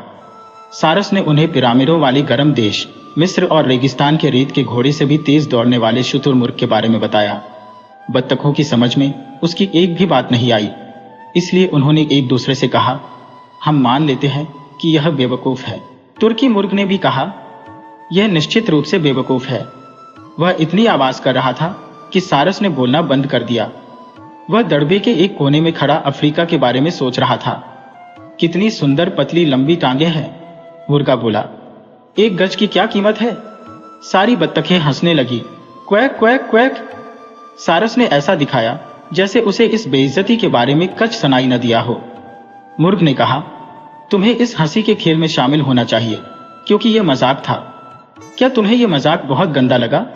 सारस ने उन्हें पिरामिडों वाले गर्म देश मिस्र और रेगिस्तान के रेत के घोड़े से भी तेज दौड़ने वाले शुतुरमुर्ग के बारे में बताया। बत्तखों की समझ में उसकी एक भी बात नहीं आई, इसलिए उन्होंने एक दूसरे से कहा, हम मान लेते हैं कि यह बेवकूफ है। तुर्की मुर्ग ने भी कहा, यह निश्चित रूप से बेवकूफ है। वह इतनी आवाज कर रहा था कि सारस ने बोलना बंद कर दिया। वह दड़बे के एक कोने में खड़ा अफ्रीका के बारे में सोच रहा था। कितनी सुंदर पतली लंबी टांगे हैं, मुर्गा बोला। 1 गज की क्या कीमत है। सारी बत्तखें हंसने लगी। Quack quack quack. सारस ने ऐसा दिखाया जैसे उसे इस बेइज्जती के बारे में कच सुनाई न दिया हो। मुर्ग ने कहा, तुम्हें इस हंसी के खेल में शामिल होना चाहिए क्योंकि यह मजाक था। क्या तुम्हें यह मजाक बहुत गंदा लगा।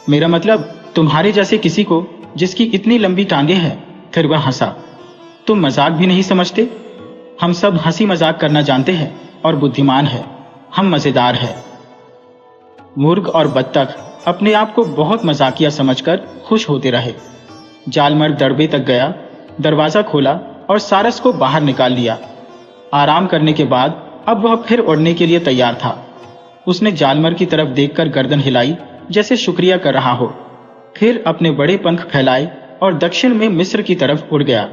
मेरा मतलब तुम्हारे जैसे किसी को जिसकी इतनी लंबी टांगे हैं। फिर वह हंसा। तुम मजाक भी नहीं समझते। हम सब हंसी मजाक करना जानते हैं और बुद्धिमान है। हम मजेदार हैं। मुर्ग और बत्तख अपने आप को बहुत मजाकिया समझकर खुश होते रहे। जालमर दड़बे तक गया, दरवाजा खोला और सारस को बाहर निकाल लिया। आराम करने के बाद अब वह फिर उड़ने के लिए तैयार था। उसने जालमर की तरफ देखकर गर्दन हिलाई जैसे शुक्रिया कर रहा हो। फिर अपने बड़े पंख फैलाए और दक्षिण में मिस्र की तरफ उड़ गया।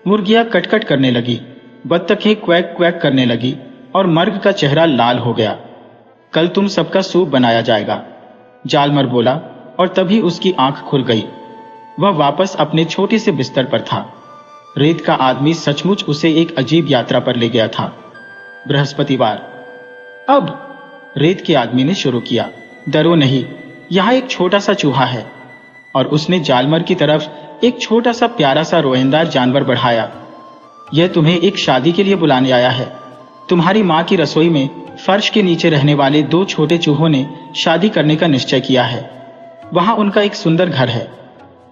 मुर्गियां कटकट करने लगी, बत्तखें क्वैक क्वैक करने लगी और मर्ग का चेहरा लाल हो गया। कल तुम सबका सूप बनाया जाएगा, जालमर बोला और तभी उसकी आंख खुल गई। वह वापस अपने छोटे से बिस्तर पर था। रेत का आदमी सचमुच उसे एक अजीब यात्रा पर ले गया था। बृहस्पतिवार। अब रेत के आदमी ने शुरू किया, डरो नहीं, यहाँ एक छोटा सा चूहा है। और उसने जालमर की तरफ एक छोटा सा प्यारा सा रोएंदार जानवर बढ़ाया। यह तुम्हें एक शादी के लिए बुलाने आया है। तुम्हारी माँ की रसोई में फर्श के नीचे रहने वाले 2 छोटे चूहों ने शादी करने का निश्चय किया है। वहां उनका एक सुंदर घर है,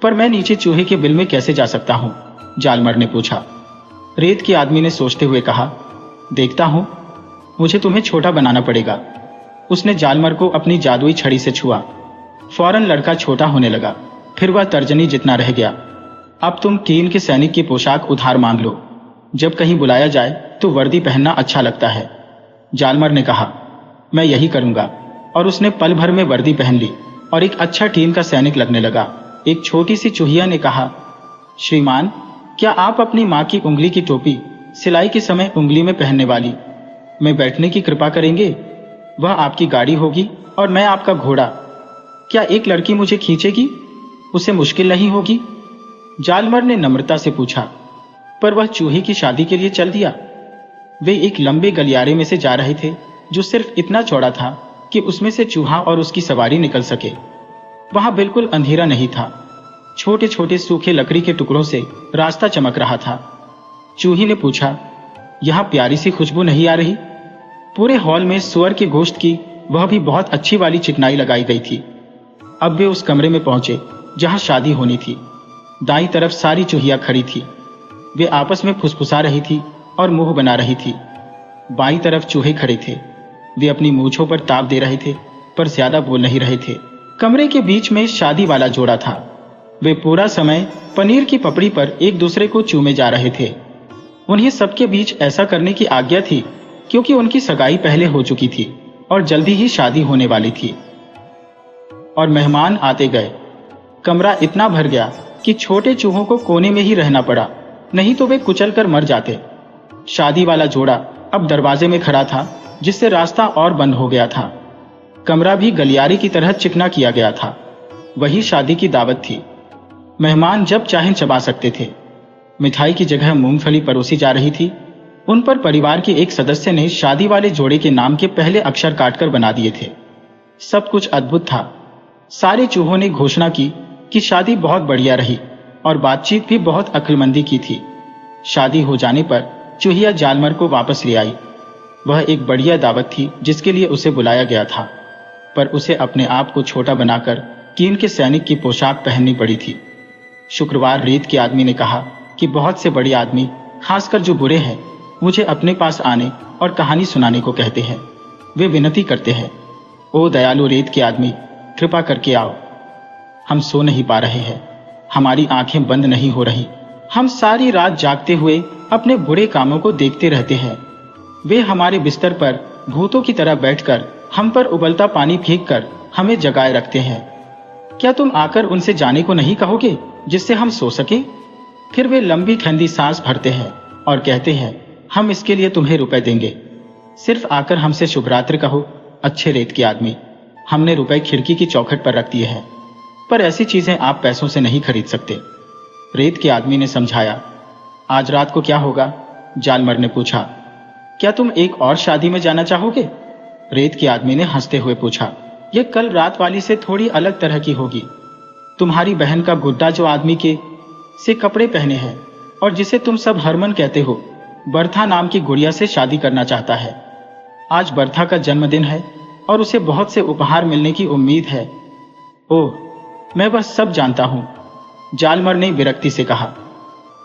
पर मैं नीचे चूहे के बिल में कैसे जा सकता हूं, जालमर ने पूछा। रेत के आदमी ने सोचते हुए कहा, देखता हूं, मुझे तुम्हें छोटा बनाना पड़ेगा। उसने जालमर को अपनी जादुई छड़ी से छुआ। फौरन लड़का छोटा होने लगा। फिर वह तर्जनी जितना रह गया। अब तुम टीन के सैनिक की पोशाक उधार मांग लो। जब कहीं बुलाया जाए तो वर्दी पहनना अच्छा लगता है, जालमर ने कहा। मैं यही करूंगा। और उसने पल भर में वर्दी पहन ली और एक अच्छा टीन का सैनिक लगने लगा। एक छोटी सी चूहिया ने कहा, श्रीमान, क्या आप अपनी माँ की उंगली की टोपी सिलाई के समय उंगली में पहनने वाली में बैठने की कृपा करेंगे। वह आपकी गाड़ी होगी और मैं आपका घोड़ा। क्या एक लड़की मुझे खींचेगी, उसे मुश्किल नहीं होगी, जालमर ने नम्रता से पूछा। पर वह चूहे की शादी के लिए चल दिया। वे एक लंबे गलियारे में से जा रहे थे जो सिर्फ इतना चौड़ा था कि उसमें से चूहा और उसकी सवारी निकल सके। वहां बिल्कुल अंधेरा नहीं था। छोटे छोटे सूखे लकड़ी के टुकड़ों से रास्ता चमक रहा था। चूही ने पूछा, यहां प्यारी सी खुशबू नहीं आ रही। पूरे हॉल में सुअर के गोश्त की वह भी बहुत अच्छी वाली चिकनाई लगाई गई थी। अब वे उस कमरे में पहुंचे जहां शादी होनी थी। दाईं तरफ सारी चूहिया खड़ी थी। वे आपस में फुसफुसा रही थी और मुंह बना रही थी। बाईं तरफ चूहे खड़े थे। वे अपनी मूंछों पर ताप दे रहे थे पर ज्यादा बोल नहीं रहे थे। कमरे के बीच में शादी वाला जोड़ा था। वे पूरा समय पनीर की पपड़ी पर एक दूसरे को चूमे जा रहे थे। उन्हें सबके बीच ऐसा करने की आज्ञा थी क्योंकि उनकी सगाई पहले हो चुकी थी और जल्दी ही शादी होने वाली थी। और मेहमान आते गए। कमरा इतना भर गया कि छोटे चूहों को कोने में ही रहना पड़ा, नहीं तो वे कुचल कर मर जाते। शादी वाला जोड़ा अब दरवाजे में खड़ा था, जिससे रास्ता और बंद हो गया था। कमरा भी गलियारे की तरह चिकना किया गया था। वही शादी की दावत थी। मेहमान जब चाहें चबा सकते थे। मिठाई की जगह मूंगफली परोसी जा रही थी। उन पर परिवार के एक सदस्य ने शादी वाले जोड़े के नाम के पहले अक्षर काटकर बना दिए थे। सब कुछ अद्भुत था। सारे चूहों ने घोषणा की कि शादी बहुत बढ़िया रही और बातचीत भी बहुत अक्लमंदी की थी। शादी हो जाने पर चूहिया जालमर को वापस ले आई। वह एक बढ़िया दावत थी जिसके लिए उसे बुलाया गया था, पर उसे अपने आप को छोटा बनाकर कीन के सैनिक की पोशाक पहननी पड़ी थी। शुक्रवार रेत के आदमी ने कहा कि बहुत से बड़े आदमी, खासकर जो बुरे हैं, मुझे अपने पास आने और कहानी सुनाने को कहते हैं। वे विनती करते हैं, ओ दयालु रेत के आदमी, कृपा करके आओ। हम सो नहीं पा रहे हैं, हमारी आंखें बंद नहीं हो रही। हम सारी रात जागते हुए अपने बुरे कामों को देखते रहते हैं। वे हमारे बिस्तर पर भूतों की तरह बैठकर हम पर उबलता पानी फेंक कर हमें जगाए रखते हैं। क्या तुम आकर उनसे जाने को नहीं कहोगे जिससे हम सो सकें? फिर वे लंबी ठंडी सांस भरते हैं और कहते हैं, हम इसके लिए तुम्हें रुपए देंगे। सिर्फ आकर हमसे शुभ रात्रि कहो। अच्छे रेत के आदमी, हमने रुपए खिड़की की चौखट पर रख दिए हैं, पर ऐसी चीजें आप पैसों से नहीं खरीद सकते। रेत के आदमी ने समझाया। आज रात को क्या होगा? जालमर ने पूछा। क्या तुम एक और शादी में जाना चाहोगे? रेत के आदमी ने हंसते हुए पूछा। यह कल रात वाली से थोड़ी अलग तरह की होगी। तुम्हारी बहन का गुड्डा जो आदमी के से कपड़े पहने हैं और जिसे तुम सब हरमन कहते हो, बर्था नाम की गुड़िया से शादी करना चाहता है। आज बर्था का जन्मदिन है और उसे बहुत से उपहार मिलने की उम्मीद है। ओह, मैं वह सब जानता हूं, जालमर ने विरक्ति से कहा।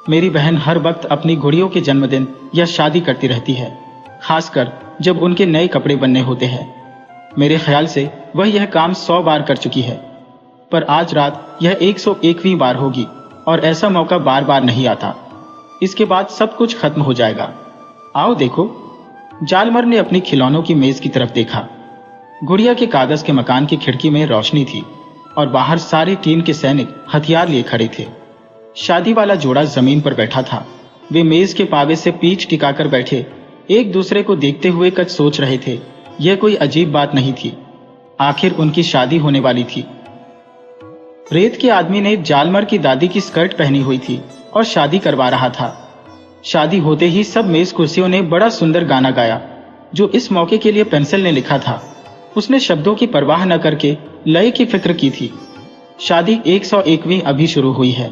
मेरी बहन हर वक्त अपनी गुड़ियों के जन्मदिन या शादी करती रहती है, खासकर जब उनके नए कपड़े बनने होते हैं। मेरे ख्याल से वह यह काम 100 बार कर चुकी है, पर आज रात यह 101वीं बार होगी और ऐसा मौका बार बार नहीं आता। इसके बाद सब कुछ खत्म हो जाएगा। आओ देखो। जालमर ने अपनी खिलौनों की मेज की तरफ देखा। गुड़िया के कागज के मकान की खिड़की में रोशनी थी और बाहर सारे टीन के सैनिक हथियार लिए खड़े थे। शादी वाला जोड़ा जमीन पर बैठा था। वे मेज के पावे से पीठ टिकाकर बैठे एक दूसरे को देखते हुए कुछ सोच रहे थे। यह कोई अजीब बात नहीं थी। आखिर उनकी शादी होने वाली थी। रेत के आदमी ने जालमर की दादी की स्कर्ट पहनी हुई थी और शादी करवा रहा था। शादी होते ही सब मेज कुर्सियों ने बड़ा सुंदर गाना गाया जो इस मौके के लिए पेंसिल ने लिखा था। उसने शब्दों की परवाह न करके लय की फिक्र की थी। शादी 101वीं अभी शुरू हुई है।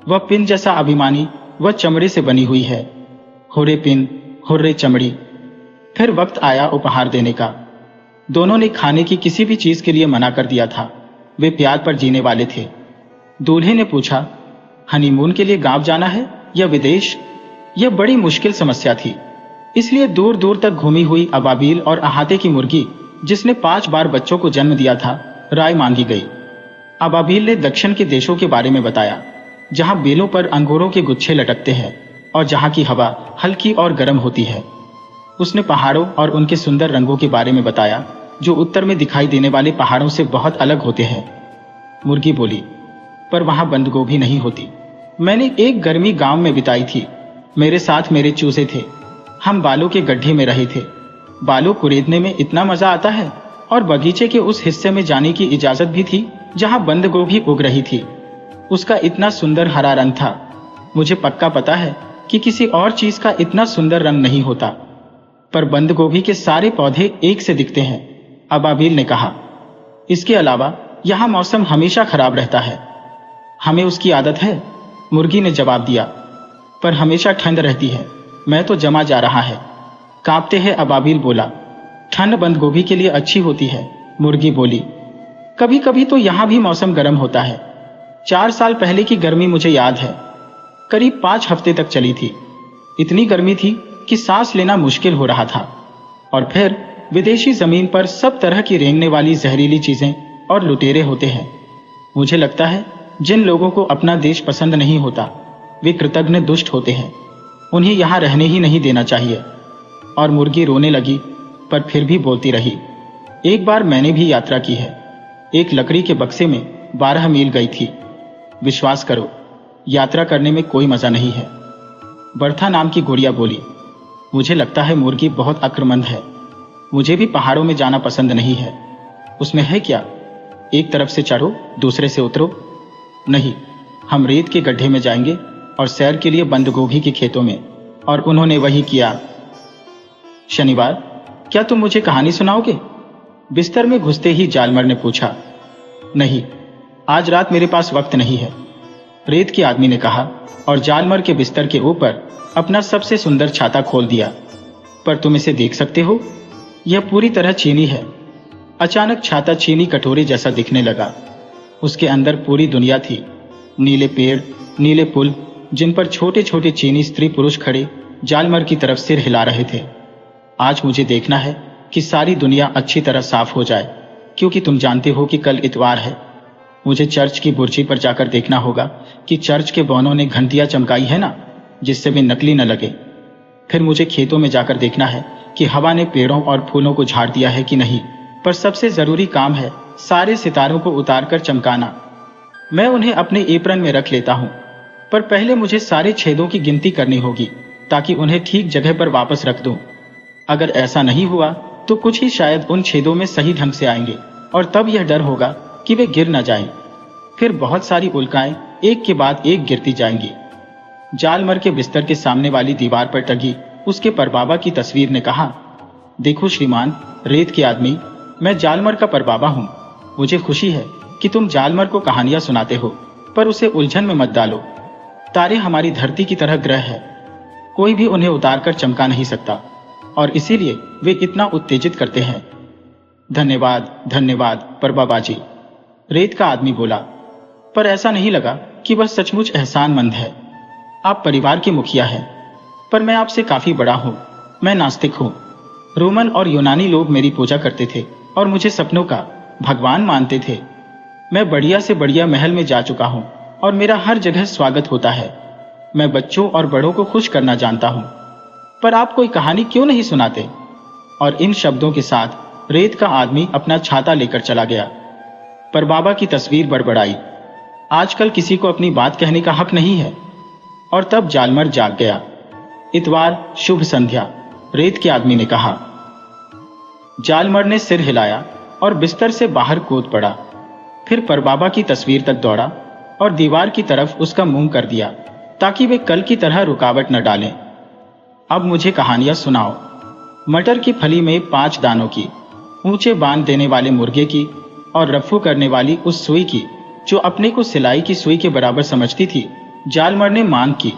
वह पिन जैसा अभिमानी वह चमड़े से बनी हुई है। हुर्रे पिन, हुर्रे चमड़ी। फिर वक्त आया उपहार देने का। दोनों ने खाने की किसी भी चीज के लिए मना कर दिया था। वे प्यार पर जीने वाले थे। दूल्हे ने पूछा, हनीमून के लिए गांव जाना है या विदेश? यह बड़ी मुश्किल समस्या थी। इसलिए दूर दूर तक घूमी हुई अबाबील और अहाते की मुर्गी, जिसने 5 बार बच्चों को जन्म दिया था, राय मांगी गई। अबाबील ने दक्षिण के देशों के बारे में बताया, जहां बेलों पर अंगूरों के गुच्छे लटकते हैं और जहां की हवा हल्की और गर्म होती है। उसने पहाड़ों और उनके सुंदर रंगों के बारे में बताया, जो उत्तर में दिखाई देने वाले पहाड़ों से बहुत अलग होते हैं। मुर्गी बोली, पर वहां बंद गोभी नहीं होती। मैंने एक गर्मी गांव में बिताई थी। मेरे साथ मेरे चूजे थे। हम बालों के गड्ढे में रहे थे। बालों कुरेदने में इतना मजा आता है, और बगीचे के उस हिस्से में जाने की इजाजत भी थी जहां बंद गोभी उग रही थी। उसका इतना सुंदर हरा रंग था। मुझे पक्का पता है कि किसी और चीज का इतना सुंदर रंग नहीं होता, पर बंद गोभी के सारे पौधे एक से दिखते हैं, अबाबील ने कहा। इसके अलावा यहां मौसम हमेशा खराब रहता है। हमें उसकी आदत है, मुर्गी ने जवाब दिया, पर हमेशा ठंड रहती है। मैं तो जमा जा रहा है। कांपते हैं, अबाबील बोला। ठंड बंद गोभी के लिए अच्छी होती है, मुर्गी बोली। कभी कभी तो यहां भी मौसम गर्म होता है। 4 साल पहले की गर्मी मुझे याद है। करीब 5 हफ्ते तक चली थी। इतनी गर्मी थी कि सांस लेना मुश्किल हो रहा था। और फिर विदेशी जमीन पर सब तरह की रेंगने वाली जहरीली चीजें और लुटेरे होते हैं। मुझे लगता है जिन लोगों को अपना देश पसंद नहीं होता, वे कृतज्ञ दुष्ट होते हैं। उन्हें यहाँ रहने ही नहीं देना चाहिए। और मुर्गी रोने लगी, पर फिर भी बोलती रही। एक बार मैंने भी यात्रा की है। एक लकड़ी के बक्से में 12 मील गई थी। विश्वास करो, यात्रा करने में कोई मजा नहीं है। बर्था नाम की गुड़िया बोली। मुझे लगता है मुर्गी बहुत अक्लमंद है। मुझे भी पहाड़ों में जाना पसंद नहीं है। उसमें है क्या? एक तरफ से चढ़ो, दूसरे से उतरो। नहीं, हम रेत के गड्ढे में जाएंगे और सैर के लिए बंद गोभी के खेतों में। और उन्होंने वही किया। शनिवार, क्या तुम मुझे कहानी सुनाओगे? बिस्तर में घुसते ही जालमर ने पूछा। नहीं, आज रात मेरे पास वक्त नहीं है, रेत के आदमी ने कहा और जालमर के बिस्तर के ऊपर अपना सबसे सुंदर छाता खोल दिया। पर तुम इसे देख सकते हो, यह पूरी तरह चीनी है। अचानक छाता चीनी कटोरे जैसा दिखने लगा। उसके अंदर पूरी दुनिया थी। नीले पेड़, नीले पुल, जिन पर छोटे छोटे चीनी स्त्री पुरुष खड़े जालमर की तरफ सिर हिला रहे थे। आज मुझे देखना है कि सारी दुनिया अच्छी तरह साफ हो जाए, क्योंकि तुम जानते हो कि कल इतवार है। मुझे चर्च की बुर्जी पर जाकर देखना होगा कि चर्च के बौनों ने घंटियां चमकाई है ना, जिससे वे नकली न लगे। फिर मुझे खेतों में जाकर देखना है कि हवा ने पेड़ों और फूलों को झाड़ दिया है कि नहीं। पर सबसे जरूरी काम है सारे सितारों को उतारकर चमकाना। मैं उन्हें अपने एप्रन में रख लेता हूं, पर पहले मुझे सारे छेदों की गिनती करनी होगी ताकि उन्हें ठीक जगह पर वापस रख दूं। अगर ऐसा नहीं हुआ तो कुछ ही शायद उन छेदों में सही ढंग से आएंगे और तब यह डर होगा कि वे गिर न जाएं। फिर बहुत सारी उल्काएं एक के बाद एक गिरती जाएंगी। जालमर के बिस्तर के सामने वाली दीवार पर टंगी उसके परबाबा की तस्वीर ने कहा, देखो श्रीमान रेत के आदमी, मैं जालमर का परबाबा हूं। मुझे खुशी है कि तुम जालमर को कहानियां सुनाते हो, पर उसे उलझन में मत डालो। तारे हमारी धरती की तरह ग्रह है, कोई भी उन्हें उतारकर चमका नहीं सकता, और इसीलिए वे इतना उत्तेजित करते हैं। धन्यवाद धन्यवाद परबाबा जी, रेत का आदमी बोला। पर ऐसा नहीं लगा कि वह सचमुच एहसानमंद है। आप परिवार के मुखिया हैं, पर मैं आपसे काफी बड़ा हूं। मैं नास्तिक हूं। रोमन और यूनानी लोग मेरी पूजा करते थे और मुझे सपनों का भगवान मानते थे। मैं बढ़िया से बढ़िया महल में जा चुका हूं और मेरा हर जगह स्वागत होता है। मैं बच्चों और बड़ों को खुश करना जानता हूं। पर आप कोई कहानी क्यों नहीं सुनाते? और इन शब्दों के साथ रेत का आदमी अपना छाता लेकर चला गया। पर बाबा की तस्वीर बड़बड़ाई। आजकल किसी को अपनी बात कहने का हक नहीं है। और तब जालमर जाग गया। इतवार, शुभ संध्या, रेत के आदमी ने कहा। जालमर ने सिर हिलाया और बिस्तर से बाहर कूद पड़ा। फिर परबाबा की तस्वीर तक दौड़ा और दीवार की तरफ उसका मुंह कर दिया ताकि वे कल की तरह रुकावट न डालें। अब मुझे कहानियां सुनाओ। मटर की फली में 5 दानों की, ऊंचे बांध देने वाले मुर्गे की और रफ्फू करने वाली उस सुई की जो अपने को सिलाई की सुई के बराबर समझती थी। जालमर ने मांग की।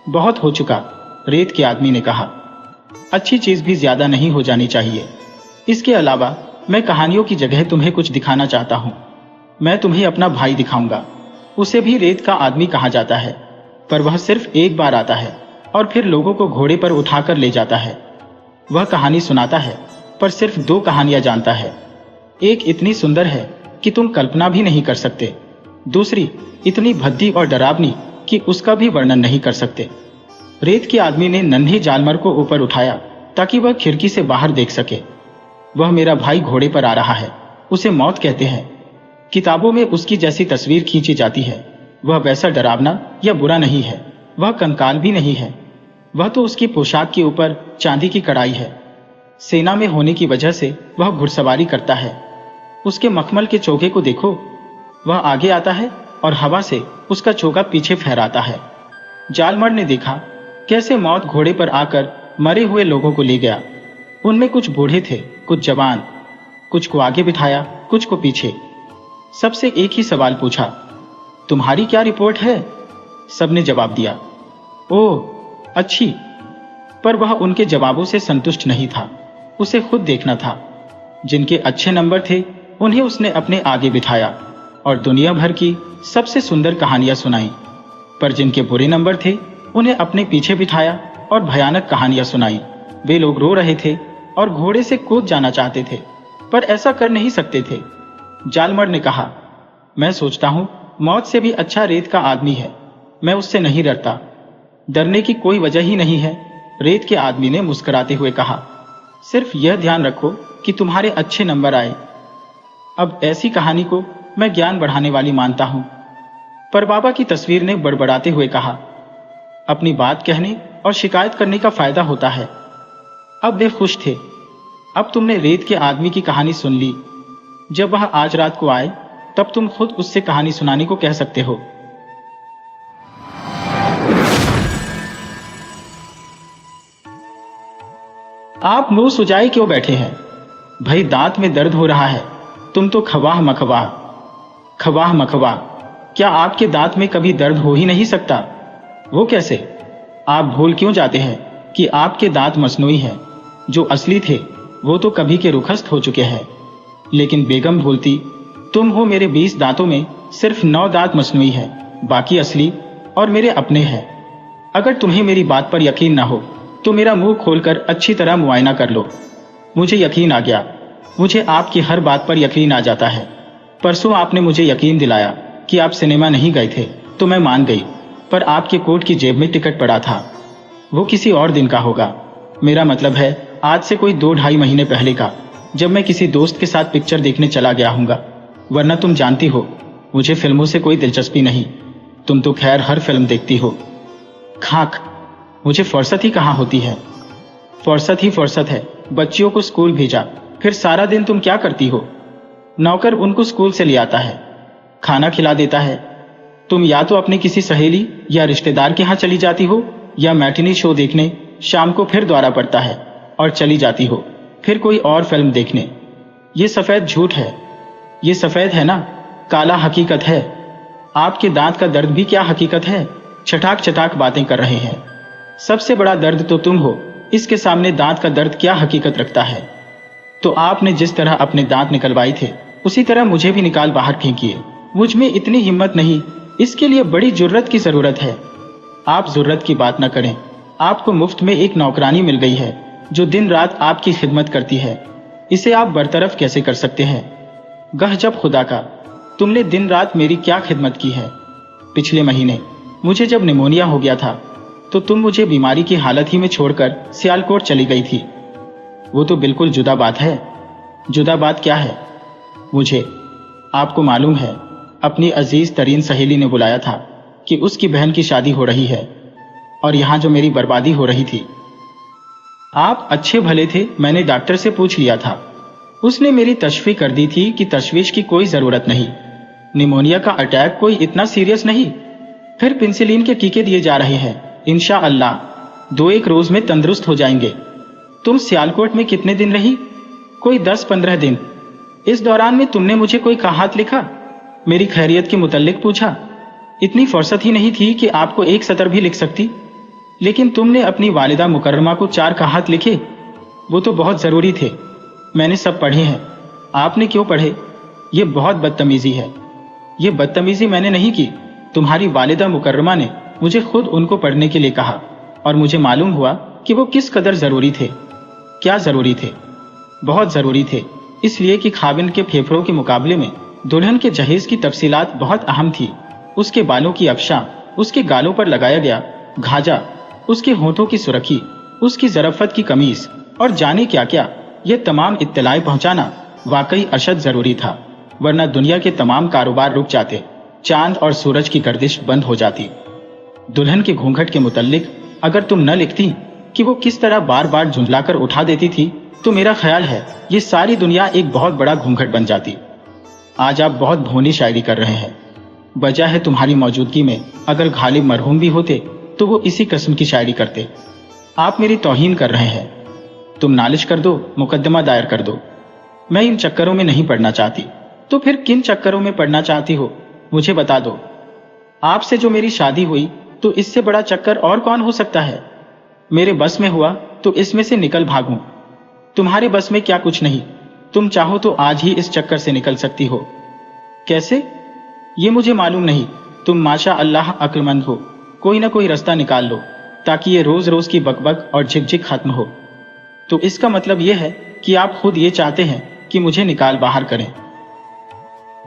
बहुत हो चुका, रेत के आदमी ने कहा। अच्छी चीज भी ज्यादा नहीं हो जानी चाहिए। इसके अलावा मैं कहानियों की जगह तुम्हें कुछ दिखाना चाहता हूं। मैं तुम्हें अपना भाई दिखाऊंगा। उसे भी रेत का आदमी कहा जाता है, पर वह सिर्फ एक बार आता है और फिर लोगों को घोड़े पर उठाकर ले जाता है। वह कहानी सुनाता है, पर सिर्फ 2 कहानियां जानता है। एक इतनी सुंदर है कि तुम कल्पना भी नहीं कर सकते। दूसरी इतनी भद्दी और डरावनी कि उसका भी वर्णन नहीं कर सकते। रेत के आदमी ने नन्हे जालमर को ऊपर उठाया ताकि वह खिड़की से बाहर देख सके। वह मेरा भाई घोड़े पर आ रहा है। उसे मौत कहते हैं। किताबों में उसकी जैसी तस्वीर खींची जाती है। वह वैसा डरावना या बुरा नहीं है। वह कंकाल भी नहीं है। वह तो उसकी पोशाक के ऊपर चांदी की कड़ाई है। सेना में होने की वजह से वह घुड़सवारी करता है। उसके मखमल के चोगे को देखो। वह आगे आता है और हवा से उसका चोगा पीछे फहराता है। जालमर ने देखा कैसे मौत घोड़े पर आकर मरे हुए लोगों को ले गया। उनमें कुछ बूढ़े थे, कुछ जवान। कुछ को आगे बिठाया, कुछ को पीछे। सबसे एक ही सवाल पूछा, तुम्हारी क्या रिपोर्ट है? सबने जवाब दिया, ओह अच्छी। पर वह उनके जवाबों से संतुष्ट नहीं था। उसे खुद देखना था। जिनके अच्छे नंबर थे उन्हें उसने अपने आगे बिठाया और दुनिया भर की सबसे सुंदर कहानियां सुनाई। पर जिनके बुरे नंबर थे उन्हें अपने पीछे बिठाया और भयानक कहानियां सुनाई। वे लोग रो रहे थे और घोड़े से कूद जाना चाहते थे, पर ऐसा कर नहीं सकते थे। जालमर ने कहा, मैं सोचता हूं मौत से भी अच्छा रेत का आदमी है। मैं उससे नहीं डरता। डरने की कोई वजह ही नहीं है, रेत के आदमी ने मुस्कुराते हुए कहा। सिर्फ यह ध्यान रखो कि तुम्हारे अच्छे नंबर आए। अब ऐसी कहानी को मैं ज्ञान बढ़ाने वाली मानता हूं। पर बाबा की तस्वीर ने बड़बड़ाते हुए कहा, अपनी बात कहने और शिकायत करने का फायदा होता है। अब वे खुश थे। अब तुमने रेत के आदमी की कहानी सुन ली। जब वह आज रात को आए तब तुम खुद उससे कहानी सुनाने को कह सकते हो। आप मुंह सुजाए क्यों बैठे हैं? भाई दांत में दर्द हो रहा है। तुम तो खवाह मखवाह। खवाह मखवाह, क्या आपके दांत में कभी दर्द हो ही नहीं सकता? वो कैसे? आप भूल क्यों जाते हैं कि आपके दांत मसनूई हैं। जो असली थे वो तो कभी के रुखस्त हो चुके हैं। लेकिन बेगम भूलती, तुम हो मेरे 20 दांतों में सिर्फ 9 दांत मसनूई है, बाकी असली और मेरे अपने हैं। अगर तुम्हें मेरी बात पर यकीन ना हो तो मेरा मुंह खोलकर अच्छी तरह मुआयना कर लो। मुझे यकीन आ गया। मुझे आपकी हर बात पर यकीन आ जाता है। परसों आपने मुझे यकीन दिलाया कि आप सिनेमा नहीं गए थे तो मैं मान गई, पर आपके कोट की जेब में टिकट पड़ा था। वो किसी और दिन का होगा। मेरा मतलब है आज से कोई 2-2.5 महीने पहले का, जब मैं किसी दोस्त के साथ पिक्चर देखने चला गया हूँगा। वरना तुम जानती हो मुझे फिल्मों से कोई दिलचस्पी नहीं। तुम तो खैर हर फिल्म देखती हो। खाक, मुझे फुर्सत ही कहाँ होती है। फुर्सत ही फुर्सत है। बच्चियों को स्कूल भेजा, फिर सारा दिन तुम क्या करती हो? नौकर उनको स्कूल से ले आता है, खाना खिला देता है। तुम या तो अपनी किसी सहेली या रिश्तेदार के यहाँ चली जाती हो, या मैटिनी शो देखने। शाम को फिर द्वारा पड़ता है और चली जाती हो, फिर कोई और फिल्म देखने। ये सफेद झूठ है। ये सफेद है ना, काला हकीकत है। आपके दांत का दर्द भी क्या हकीकत है? छटाक छटाक बातें कर रहे हैं। सबसे बड़ा दर्द तो तुम हो, इसके सामने दांत का दर्द क्या हकीकत रखता है? तो आपने जिस तरह अपने दांत निकलवाए थे उसी तरह मुझे भी निकाल बाहर फेंकिए। मुझ में इतनी हिम्मत नहीं, इसके लिए बड़ी जुर्रत की जरूरत है। आप जुर्रत की बात न करें। आपको मुफ्त में एक नौकरानी मिल गई है जो दिन रात आपकी खिदमत करती है। इसे आप बरतरफ कैसे कर सकते हैं? गजब खुदा का, तुमने दिन रात मेरी क्या खिदमत की है। पिछले महीने मुझे जब निमोनिया हो गया था तो तुम मुझे बीमारी की हालत ही में छोड़कर सियालकोट चली गई थी। वो तो बिल्कुल जुदा बात है। जुदा बात क्या है? मुझे, आपको मालूम है, अपनी अजीज तरीन सहेली ने बुलाया था कि उसकी बहन की शादी हो रही है और यहाँ जो मेरी बर्बादी हो रही थी। आप अच्छे भले थे, मैंने डॉक्टर से पूछ लिया था। उसने मेरी तशफीक कर दी थी कि तशवीश की कोई जरूरत नहीं। निमोनिया का अटैक कोई इतना सीरियस नहीं। फिर पेंसिलिन के टीके दिए जा रहे हैं। इंशाअल्लाह 2-1 रोज में तंदुरुस्त हो जाएंगे। तुम सियालकोट में कितने दिन रही? कोई 10-15 दिन। इस दौरान में तुमने मुझे कोई कहात लिखा? मेरी खैरियत के मुतल्लिक पूछा? इतनी फुर्सत ही नहीं थी कि आपको एक सतर भी लिख सकती। लेकिन तुमने अपनी वालिदा मुकर्रमा को 4 कहात लिखे। वो तो बहुत जरूरी थे। मैंने सब पढ़े हैं। आपने क्यों पढ़े? ये बहुत बदतमीजी है। ये बदतमीजी मैंने नहीं की, तुम्हारी वालिदा मुकर्रमा ने मुझे खुद उनको पढ़ने के लिए कहा और मुझे मालूम हुआ कि वो किस कदर जरूरी थे। क्या जरूरी थे? बहुत जरूरी थे, इसलिए कि खाविन के फेफड़ों के मुकाबले में दुल्हन के जहेज की तफसीलात बहुत अहम थी। उसके बालों की अफशा, उसके गालों पर लगाया गया घाजा, उसके होठों की सुरखी, उसकी जरफत की कमीज और जाने क्या क्या, ये तमाम इत्तलाएं पहुंचाना वाकई अशद जरूरी था। वरना दुनिया के तमाम कारोबार रुक जाते, चांद और सूरज की गर्दिश बंद हो जाती। दुल्हन के घूंघट के मुतल्लिक अगर तुम न लिखती कि वो किस तरह बार बार झुंझलाकर उठा देती थी, तो मेरा ख्याल है ये सारी दुनिया एक बहुत बड़ा घूंघट बन जाती। आज आप बहुत भोनी शायरी कर रहे हैं। वजह है तुम्हारी मौजूदगी में अगर गालिब मरहूम भी होते तो वो इसी किस्म की शायरी करते। आप मेरी तौहीन कर रहे हैं। तुम नालिश कर दो, मुकदमा दायर कर दो। मैं इन चक्करों में नहीं पड़ना चाहती। तो फिर किन चक्करों में पड़ना चाहती हो, मुझे बता दो। आपसे जो मेरी शादी हुई तो इससे बड़ा चक्कर और कौन हो सकता है? मेरे बस में हुआ तो इसमें से निकल भागूं। तुम्हारे बस में क्या कुछ नहीं। तुम चाहो तो आज ही इस चक्कर से निकल सकती हो। कैसे? ये मुझे मालूम नहीं। तुम माशा अल्लाह अक्लमंद हो। कोई ना कोई रास्ता निकाल लो ताकि ये रोज रोज की बकबक और झिकझिक खत्म हो। तो इसका मतलब यह है कि आप खुद ये चाहते हैं कि मुझे निकाल बाहर करें।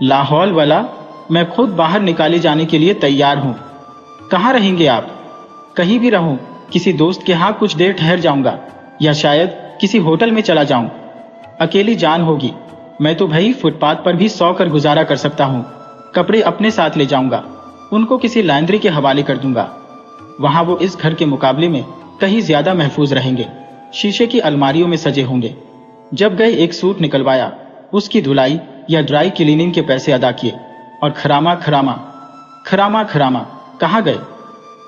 लाहौल वाला, मैं खुद बाहर निकाले जाने के लिए तैयार हूं। कहां रहेंगे आप? कहीं भी रहूं, किसी दोस्त के यहाँ कुछ देर ठहर जाऊंगा या शायद किसी होटल में चला जाऊं। अकेली जान होगी, मैं तो भाई फुटपाथ पर भी सौ कर गुजारा कर सकता हूँ। कपड़े अपने साथ ले जाऊंगा, उनको किसी लॉन्ड्री के हवाले कर दूंगा। वहां वो इस घर के मुकाबले में कहीं ज्यादा महफूज रहेंगे, शीशे की अलमारियों में सजे होंगे। जब गए एक सूट निकलवाया, उसकी धुलाई या ड्राई क्लीनिंग के पैसे अदा किए और खरामा कहाँ गए?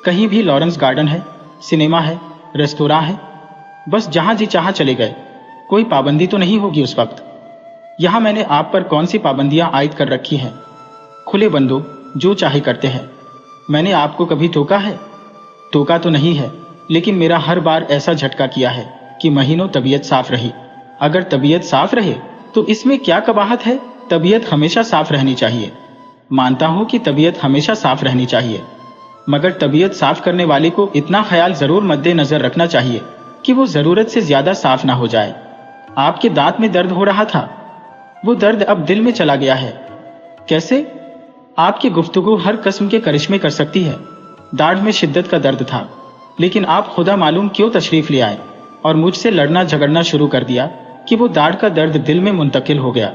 कहीं भी लॉरेंस गार्डन है, सिनेमा है, रेस्तोरां है, बस जहां जी चाहा चले गए। कोई पाबंदी तो नहीं होगी उस वक्त। यहां मैंने आप पर कौन सी पाबंदियां आयद कर रखी हैं? खुले बंदो, जो चाहे करते हैं। मैंने आपको कभी टोका है? टोका तो नहीं है, लेकिन मेरा हर बार ऐसा झटका किया है कि महीनों तबीयत साफ रही। अगर तबीयत साफ रहे तो इसमें क्या कबाहत है? तबीयत हमेशा साफ रहनी चाहिए। मानता हूं कि तबीयत हमेशा साफ रहनी चाहिए, मगर तबीयत साफ करने वाले को इतना ख्याल जरूर मद्देनजर रखना चाहिए कि वो जरूरत से ज्यादा साफ ना हो जाए। आपके दांत में दर्द हो रहा था, वो दर्द अब दिल में चला गया है। कैसे? आपकी गुफ्तगू हर किस्म के करिश्मे कर सकती है। दाढ़ में शिद्दत का दर्द था, लेकिन आप खुदा मालूम क्यों तशरीफ ले आए और मुझसे लड़ना झगड़ना शुरू कर दिया कि वो दाढ़ का दर्द दिल में मुंतकिल हो गया।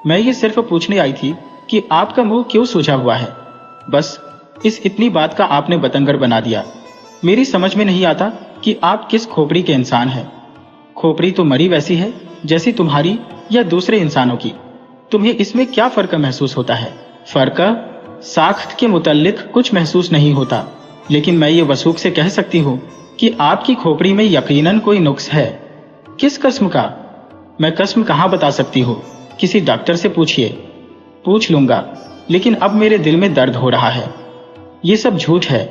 मैं ये सिर्फ पूछने आई थी कि आपका मुंह क्यों सूजा हुआ है। बस इस इतनी बात का आपने बतंगर बना दिया। मेरी समझ में नहीं आता कि आप किस खोपड़ी के इंसान हैं। खोपड़ी तो मरी वैसी है जैसी तुम्हारी या दूसरे इंसानों की। तुम्हें इसमें क्या फर्क महसूस होता है? फर्क साख्त के मुतल्लिक कुछ महसूस नहीं होता, लेकिन मैं ये वसूख से कह सकती हूँ कि आपकी खोपड़ी में यकीनन कोई नुक्स है। किस किस्म का? मैं किस्म कहाँ बता सकती हूँ? किसी डॉक्टर से पूछिए। पूछ लूंगा, लेकिन अब मेरे दिल में दर्द हो रहा है। ये सब झूठ है।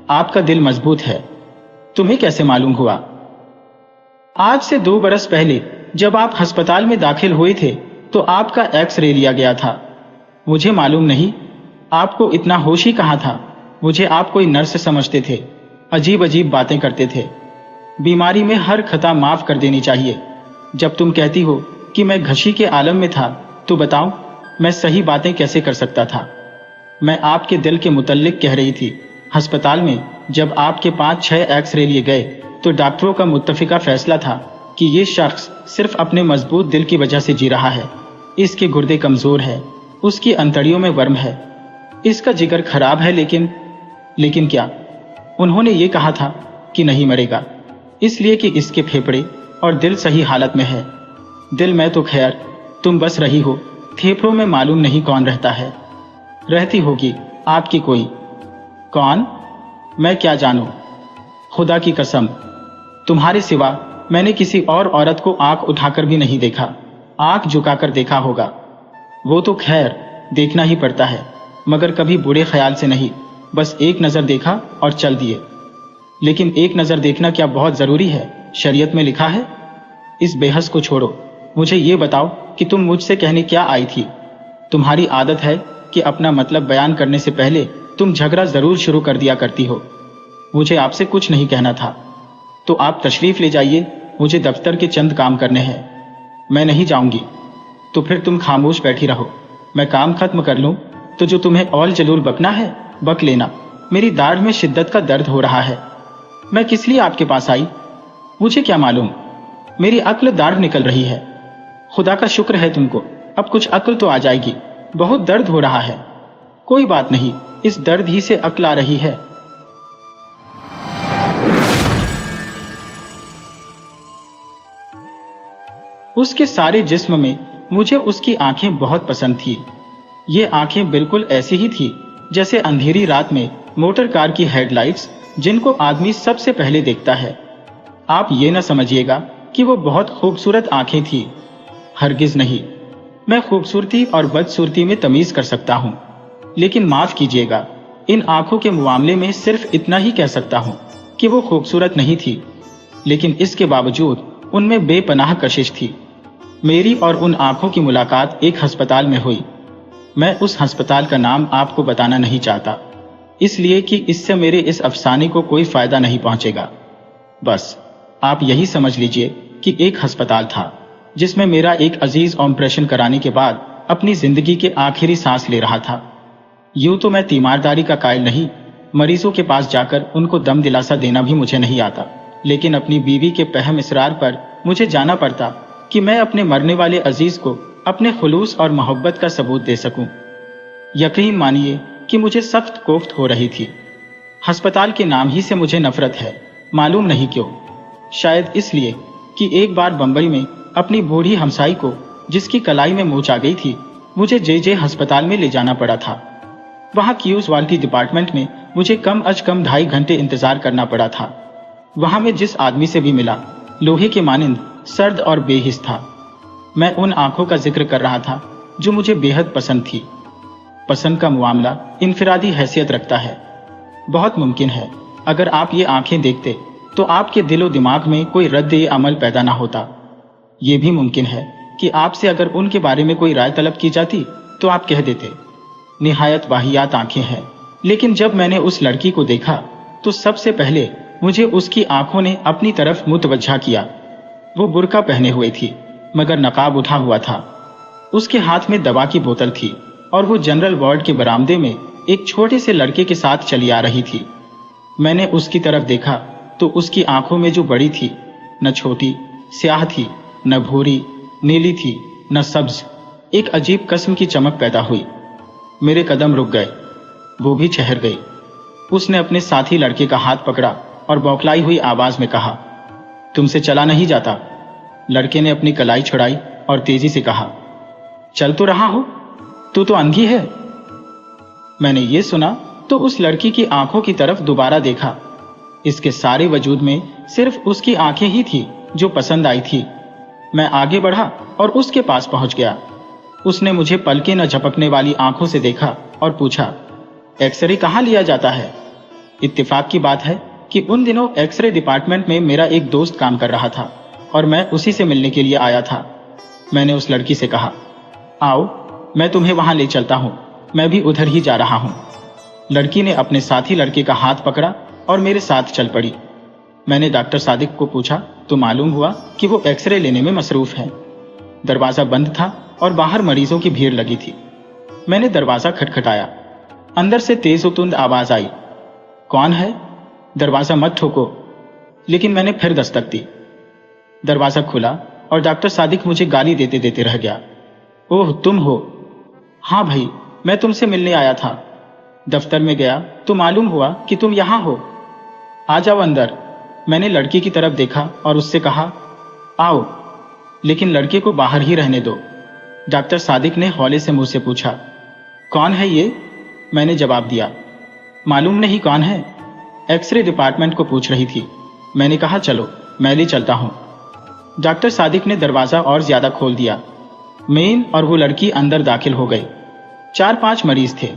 आपका दिल मजबूत है। तुम्हें कैसे मालूम हुआ? आज से 2 बरस पहले जब आप अस्पताल में दाखिल हुए थे तो आपका एक्स-रे लिया गया था। मुझे मालूम नहीं, आपको इतना होश ही कहाँ था। मुझे आप कोई नर्स समझते थे, अजीब अजीब बातें करते थे। बीमारी में हर खता माफ कर देनी चाहिए। जब तुम कहती हो कि मैं घशी के आलम में था, तो बताओ मैं सही बातें कैसे कर सकता था? मैं आपके दिल के मुतल्लिक कह रही थी। अस्पताल में जब आपके 5-6 एक्स-रे लिए गए तो डॉक्टरों का मुत्तफिका फैसला था कि ये शख्स सिर्फ अपने मजबूत दिल की वजह से जी रहा है। इसके गुर्दे कमजोर है, उसकी अंतड़ियों में वर्म है, इसका जिगर खराब है। लेकिन क्या? उन्होंने ये कहा था कि नहीं मरेगा, इसलिए कि इसके फेफड़े और दिल सही हालत में है। दिल में तो खैर तुम बस रही हो, फेफड़ों में मालूम नहीं कौन रहता है। रहती होगी आपकी कोई। कौन? मैं क्या जानूं? खुदा की कसम, तुम्हारे सिवा मैंने किसी और औरत को आंख उठाकर भी नहीं देखा। आंख झुकाकर देखा होगा, वो तो खैर देखना ही पड़ता है, मगर कभी बुरे ख्याल से नहीं। बस एक नजर देखा और चल दिए। लेकिन एक नजर देखना क्या बहुत जरूरी है? शरीयत में लिखा है। इस बेहस को छोड़ो, मुझे ये बताओ कि तुम मुझसे कहने क्या आई थी? तुम्हारी आदत है कि अपना मतलब बयान करने से पहले तुम झगड़ा जरूर शुरू कर दिया करती हो। मुझे आपसे कुछ नहीं कहना था, तो आप तशरीफ ले जाइए। मुझे दफ्तर के चंद काम करने हैं। मैं नहीं जाऊंगी तो फिर तुम खामोश बैठी रहो। मैं काम खत्म कर लूं तो जो तुम्हें औल जलूल बकना है बक लेना। मेरी दाढ़ में शिद्दत का दर्द हो रहा है। मैं किस लिए आपके पास आई? मुझे क्या मालूम, मेरी अक्ल दाढ़ निकल रही है। खुदा का शुक्र है तुमको, अब कुछ अक्ल तो आ जाएगी। बहुत दर्द हो रहा है। कोई बात नहीं, इस दर्द ही से अक्ल आ रही है। उसके सारे जिस्म में मुझे उसकी आंखें बहुत पसंद थी। ये आंखें बिल्कुल ऐसी ही थी जैसे अंधेरी रात में मोटर कार की हेडलाइट्स, जिनको आदमी सबसे पहले देखता है। आप ये न समझिएगा कि वो बहुत खूबसूरत आंखें थी, हरगिज नहीं। मैं खूबसूरती और बदसूरती में तमीज कर सकता हूँ, लेकिन माफ कीजिएगा, इन आंखों के मामले में सिर्फ इतना ही कह सकता हूँ कि वो खूबसूरत नहीं थी। लेकिन इसके बावजूद उनमें बेपनाह कशिश थी। मेरी और उन आंखों की मुलाकात एक अस्पताल में हुई। मैं उस अस्पताल का नाम आपको बताना नहीं चाहता, इसलिए कि इससे मेरे इस अफसाने को कोई फायदा नहीं पहुंचेगा। बस आप यही समझ लीजिए कि एक अस्पताल था जिसमें मेरा एक अजीज ऑपरेशन कराने के बाद अपनी जिंदगी के आखिरी सांस ले रहा था। यूं तो मैं तीमारदारी का कायल नहीं, मरीजों के पास जाकर उनको दम दिलासा देना भी मुझे नहीं आता, लेकिन अपनी बीवी के पहम इसरार पर मुझे जाना पड़ता कि मैं अपने मरने वाले अजीज को अपने खुलूस और मोहब्बत का सबूत दे सकूं। यकीन मानिए कि मुझे सख्त कोफ्त हो रही थी। अस्पताल के नाम ही से मुझे नफरत है, मालूम नहीं क्यों। शायद इसलिए कि एक बार बंबई में अपनी बूढ़ी हमसाई को, जिसकी कलाई में मोच आ गई थी, मुझे जे अस्पताल में ले जाना पड़ा था। वहां क्यूज़वालिटी डिपार्टमेंट में मुझे कम अज कम 2.5 घंटे इंतजार करना पड़ा था। वहां मैं जिस आदमी से भी मिला, लोहे के मानिंद सर्द और बेहिस था। मैं उन आंखों का जिक्र कर रहा था जो मुझे बेहद पसंद थी। पसंद का मामला इनफिरादी हैसियत रखता है। बहुत मुमकिन है अगर आप ये आंखें देखते तो आपके दिलो दिमाग में कोई रद्द अमल पैदा ना होता। ये भी मुमकिन है कि आपसे अगर उनके बारे में कोई राय तलब की जाती तो आप कह देते, निहायत वाहियात आंखें हैं। लेकिन जब मैंने उस लड़की को देखा तो सबसे पहले मुझे उसकी आंखों ने अपनी तरफ मुतवज्जा किया। वो बुर्का पहने हुए थी मगर नकाब उठा हुआ था। उसके हाथ में दवा की बोतल थी और वो जनरल वार्ड के बरामदे में एक छोटे से लड़के के साथ चली आ रही थी। मैंने उसकी तरफ देखा तो उसकी आंखों में जो बड़ी थी, न छोटी स्याह थी, न भूरी नीली थी, न सब्ज, एक अजीब किस्म की चमक पैदा हुई। मेरे कदम रुक गए, वो भी ठहर गई। उसने अपने साथी लड़के का हाथ पकड़ा और बौखलाई हुई आवाज में कहा, तुमसे चला नहीं जाता। लड़के ने अपनी कलाई छुड़ाई और तेजी से कहा, चल तो रहा हो, तू तो अंधी है। मैंने ये सुना तो उस लड़की की आंखों की तरफ दोबारा देखा। इसके सारे वजूद में सिर्फ उसकी आंखें ही थी जो पसंद आई थी। मैं आगे बढ़ा और उसके पास पहुंच गया। उसने मुझे पलके न झपकने वाली आंखों से देखा और पूछा, एक्सरे कहाँ लिया जाता है? इत्तेफाक की बात है कि उन दिनों एक्सरे डिपार्टमेंट में मेरा एक दोस्त काम कर रहा था और मैं उसी से मिलने के लिए आया था। मैंने उस लड़की से कहा, आओ मैं तुम्हें वहां ले चलता हूं, मैं भी उधर ही जा रहा हूं। लड़की ने अपने साथी लड़के का हाथ पकड़ा और मेरे साथ चल पड़ी। मैंने डॉक्टर सादिक को पूछा तो मालूम हुआ कि वो एक्सरे लेने में मसरूफ है। दरवाजा बंद था और बाहर मरीजों की भीड़ लगी थी। मैंने दरवाजा खटखटाया। अंदर से तेज तुंद आवाज आई, कौन है? दरवाजा मत ठोको। लेकिन मैंने फिर दस्तक दी। दरवाजा खुला और डॉक्टर सादिक मुझे गाली देते देते रह गया। ओह तुम हो? हाँ भाई, मैं तुमसे मिलने आया था। दफ्तर में गया तो मालूम हुआ कि तुम यहां हो। आ जाओ अंदर। मैंने लड़की की तरफ देखा और उससे कहा, आओ, लेकिन लड़के को बाहर ही रहने दो। डॉक्टर सादिक ने हौले से मुझसे पूछा, कौन है ये? मैंने जवाब दिया, मालूम नहीं कौन है। एक्सरे डिपार्टमेंट को पूछ रही थी। मैंने कहा, चलो मैं ले चलता हूं। डॉक्टर सादिक ने दरवाजा और ज्यादा खोल दिया। मेन और वो लड़की अंदर दाखिल हो गई। 4-5 मरीज थे।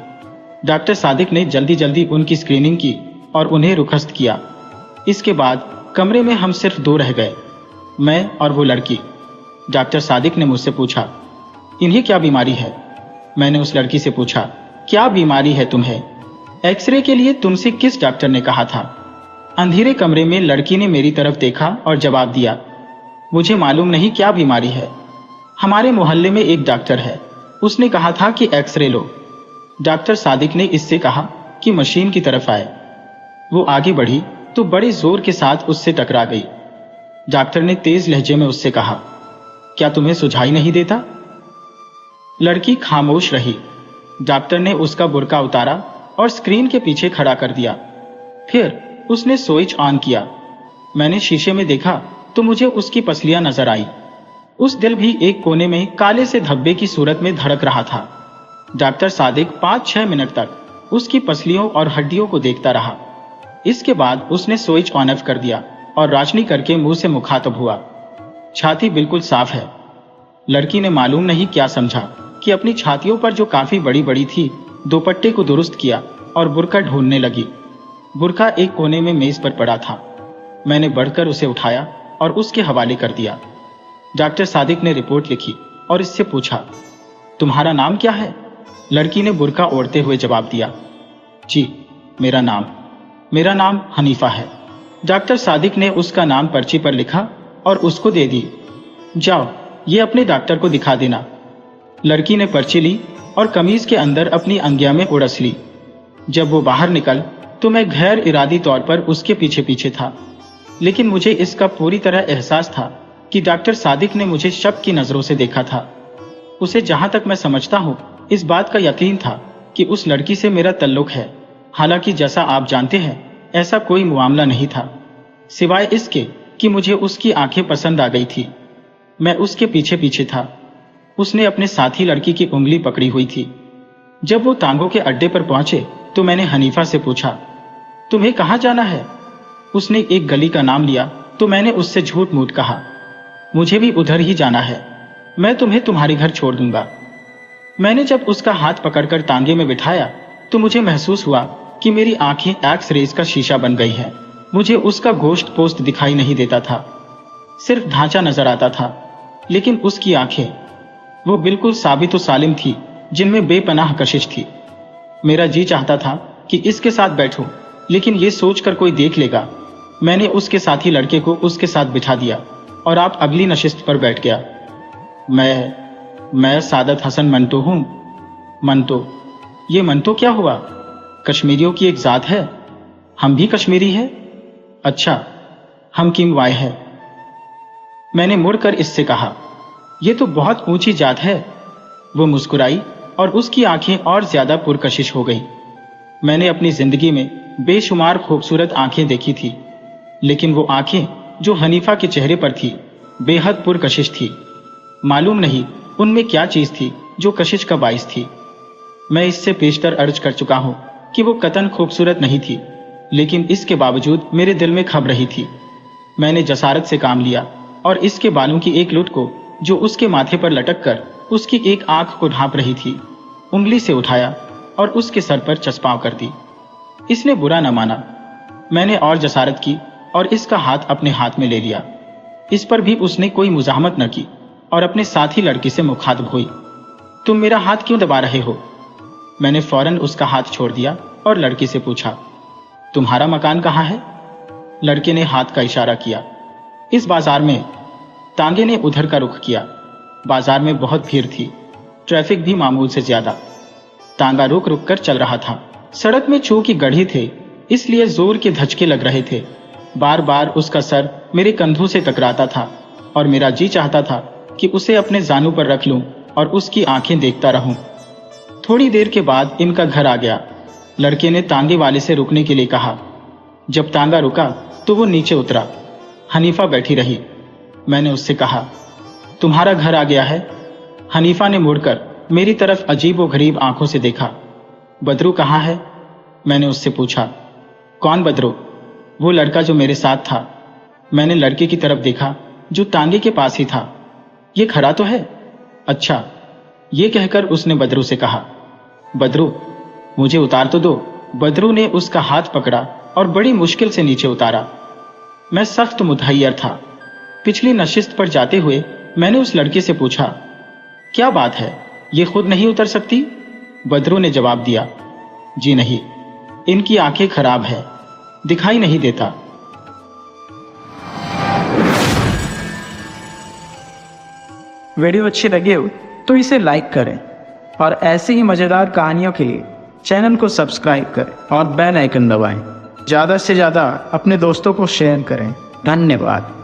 डॉक्टर सादिक ने जल्दी जल्दी उनकी स्क्रीनिंग की और उन्हें रुखस्त किया। इसके बाद कमरे में हम सिर्फ 2 रह गए, मैं और वो लड़की। डॉक्टर सादिक ने मुझसे पूछा, इन्हें क्या बीमारी है? मैंने उस लड़की से पूछा, क्या बीमारी है तुम्हें? एक्सरे के लिए तुमसे किस डॉक्टर ने कहा था? अंधेरे कमरे में लड़की ने मेरी तरफ देखा और जवाब दिया, मुझे मालूम नहीं क्या बीमारी है। हमारे मोहल्ले में एक डॉक्टर है, उसने कहा था कि एक्सरे लो। डॉक्टर सादिक ने इससे कहा कि मशीन की तरफ आए। वो आगे बढ़ी तो बड़े जोर के साथ उससे टकरा गई। डॉक्टर ने तेज लहजे में उससे कहा, क्या तुम्हें सुझाई नहीं देता? लड़की खामोश रही। डॉक्टर ने उसका बुर्का उतारा और स्क्रीन के पीछे खड़ा कर दिया। फिर उसने स्विच ऑन किया। मैंने शीशे में देखा तो मुझे उसकी पसलियां नजर आई। उस दिल भी एक कोने में काले से धब्बे की सूरत में धड़क रहा था। डॉक्टर सादिक 5-6 मिनट तक उसकी पसलियों और हड्डियों को देखता रहा। इसके बाद उसने स्विच ऑन ऑफ कर दिया और रोशनी करके मुंह से मुखातब हुआ, छाती बिल्कुल साफ है। लड़की ने मालूम नहीं क्या समझा कि अपनी छातियों पर जो काफी बड़ी बड़ी थी, दुपट्टे को दुरुस्त किया और बुर्का ढूंढने लगी। बुर्का एक कोने में मेज पर पड़ा था। मैंने बढ़कर उसे उठाया और उसके हवाले कर दिया। डॉक्टर सादिक ने रिपोर्ट लिखी और इससे पूछा, तुम्हारा नाम क्या है? लड़की ने बुर्का ओढ़ते हुए जवाब दिया, जी मेरा नाम हनीफा है। डॉक्टर सादिक ने उसका नाम पर्ची पर लिखा और उसको दे दी। जाओ ये अपने डॉक्टर को दिखा देना। लड़की ने पर्ची ली और कमीज के अंदर अपनी अंगिया में उड़स ली। जब वो बाहर निकल तो मैं गैर इरादी तौर पर उसके पीछे पीछे था, लेकिन मुझे इसका पूरी तरह एहसास था कि डॉक्टर सादिक ने मुझे शक की नजरों से देखा था। उसे जहां तक मैं समझता हूं, इस बात का यकीन था कि उस लड़की से मेरा तल्लुक है। हालांकि जैसा आप जानते हैं, ऐसा कोई मामला नहीं था, सिवाय इसके कि मुझे उसकी आंखें पसंद आ गई थी। मैं उसके पीछे पीछे था। उसने अपने साथी लड़की की उंगली पकड़ी हुई थी। जब वो तांगों के अड्डे पर पहुंचे तो मैंने हनीफा से पूछा, तुम्हें कहां जाना है? उसने एक गली का नाम लिया तो मैंने उससे झूठ मूठ कहा, मुझे भी उधर ही जाना है, मैं तुम्हें तुम्हारे घर छोड़ दूंगा। मैंने जब उसका हाथ पकड़कर तांगे में बिठाया तो मुझे महसूस हुआ कि मेरी आंखें एक्स-रेज का शीशा बन गई हैं। मुझे उसका गोश्त पोस्ट दिखाई नहीं देता था, सिर्फ ढांचा नजर आता था। लेकिन उसकी आंखें, वो बिल्कुल साबित व सालिम थी, जिनमें बेपनाह कशिश थी। मेरा जी चाहता था कि इसके साथ बैठूं, लेकिन ये सोचकर कोई देख लेगा। मैंने उसके साथी लड़के को उसके साथ बिठा दिया और आप अगली नशिस्त पर बैठ गया। मैं सादत हसन मंटो हूं। मंटो? ये मंटो क्या हुआ? कश्मीरियों की एक जात है। हम भी कश्मीरी है? अच्छा, हम किंग वाई है। मैंने मुड़कर इससे कहा, यह तो बहुत ऊंची जात है। वो मुस्कुराई और उसकी आंखें और ज्यादा पुरकशिश हो गई। मैंने अपनी जिंदगी में बेशुमार खूबसूरत आंखें देखी थी, लेकिन वो आंखें जो हनीफा के चेहरे पर थी, बेहद पुरकशिश थी। मालूम नहीं उनमें क्या चीज थी जो कशिश का बाइस थी। मैं इससे पेशतर अर्ज कर चुका हूं कि वो कतन खूबसूरत नहीं थी, लेकिन इसके बावजूद मेरे दिल में खब रही थी। मैंने जसारत से काम लिया और इसके बालों की एक लुट को, जो उसके माथे पर लटक कर उसकी एक आंख को ढांप रही थी, उंगली से उठाया और उसके सर पर चस्पाव कर दी। इसने बुरा न माना। मैंने और जसारत की और इसका हाथ अपने हाथ में ले लिया। इस पर भी उसने कोई मुजाहमत न की और अपने साथी लड़की से मुखातिब हुई, तुम मेरा हाथ क्यों दबा रहे हो? मैंने फौरन उसका हाथ छोड़ दिया और लड़की से पूछा, तुम्हारा मकान कहाँ है? लड़के ने हाथ का इशारा किया। इस बाजार में। तांगे ने उधर का रुख किया। बाजार में बहुत भीड़ थी, ट्रैफिक भी मामूल से ज्यादा। तांगा रुक रुक कर चल रहा था। सड़क में चू की गढ़ी थे, इसलिए जोर के धचके लग रहे थे। बार बार उसका सर मेरे कंधों से टकराता था और मेरा जी चाहता था कि उसे अपने जानू पर रख लूं और उसकी आंखें देखता रहूं। थोड़ी देर के बाद इनका घर आ गया। लड़के ने तांगे वाले से रुकने के लिए कहा। जब तांगा रुका तो वो नीचे उतरा। हनीफा बैठी रही। मैंने उससे कहा, तुम्हारा घर आ गया है? हनीफा ने मुड़कर मेरी तरफ अजीब व गरीब आंखों से देखा। बदरू कहाँ है? मैंने उससे पूछा। कौन बदरू? वो लड़का जो मेरे साथ था। मैंने लड़के की तरफ देखा जो तांगे के पास ही था। ये खड़ा तो है? अच्छा, ये कहकर उसने बदरू से कहा, बदरू मुझे उतार तो दो। बदरू ने उसका हाथ पकड़ा और बड़ी मुश्किल से नीचे उतारा। मैं सख्त मुतहैयर था। पिछली नशिस्त पर जाते हुए मैंने उस लड़के से पूछा, क्या बात है, ये खुद नहीं उतर सकती? बदरू ने जवाब दिया, जी नहीं, इनकी आंखें खराब है, दिखाई नहीं देता। वीडियो अच्छी लगी हो तो इसे लाइक करें और ऐसी ही मज़ेदार कहानियों के लिए चैनल को सब्सक्राइब करें और बेल आइकन दबाएं। ज़्यादा से ज़्यादा अपने दोस्तों को शेयर करें। धन्यवाद।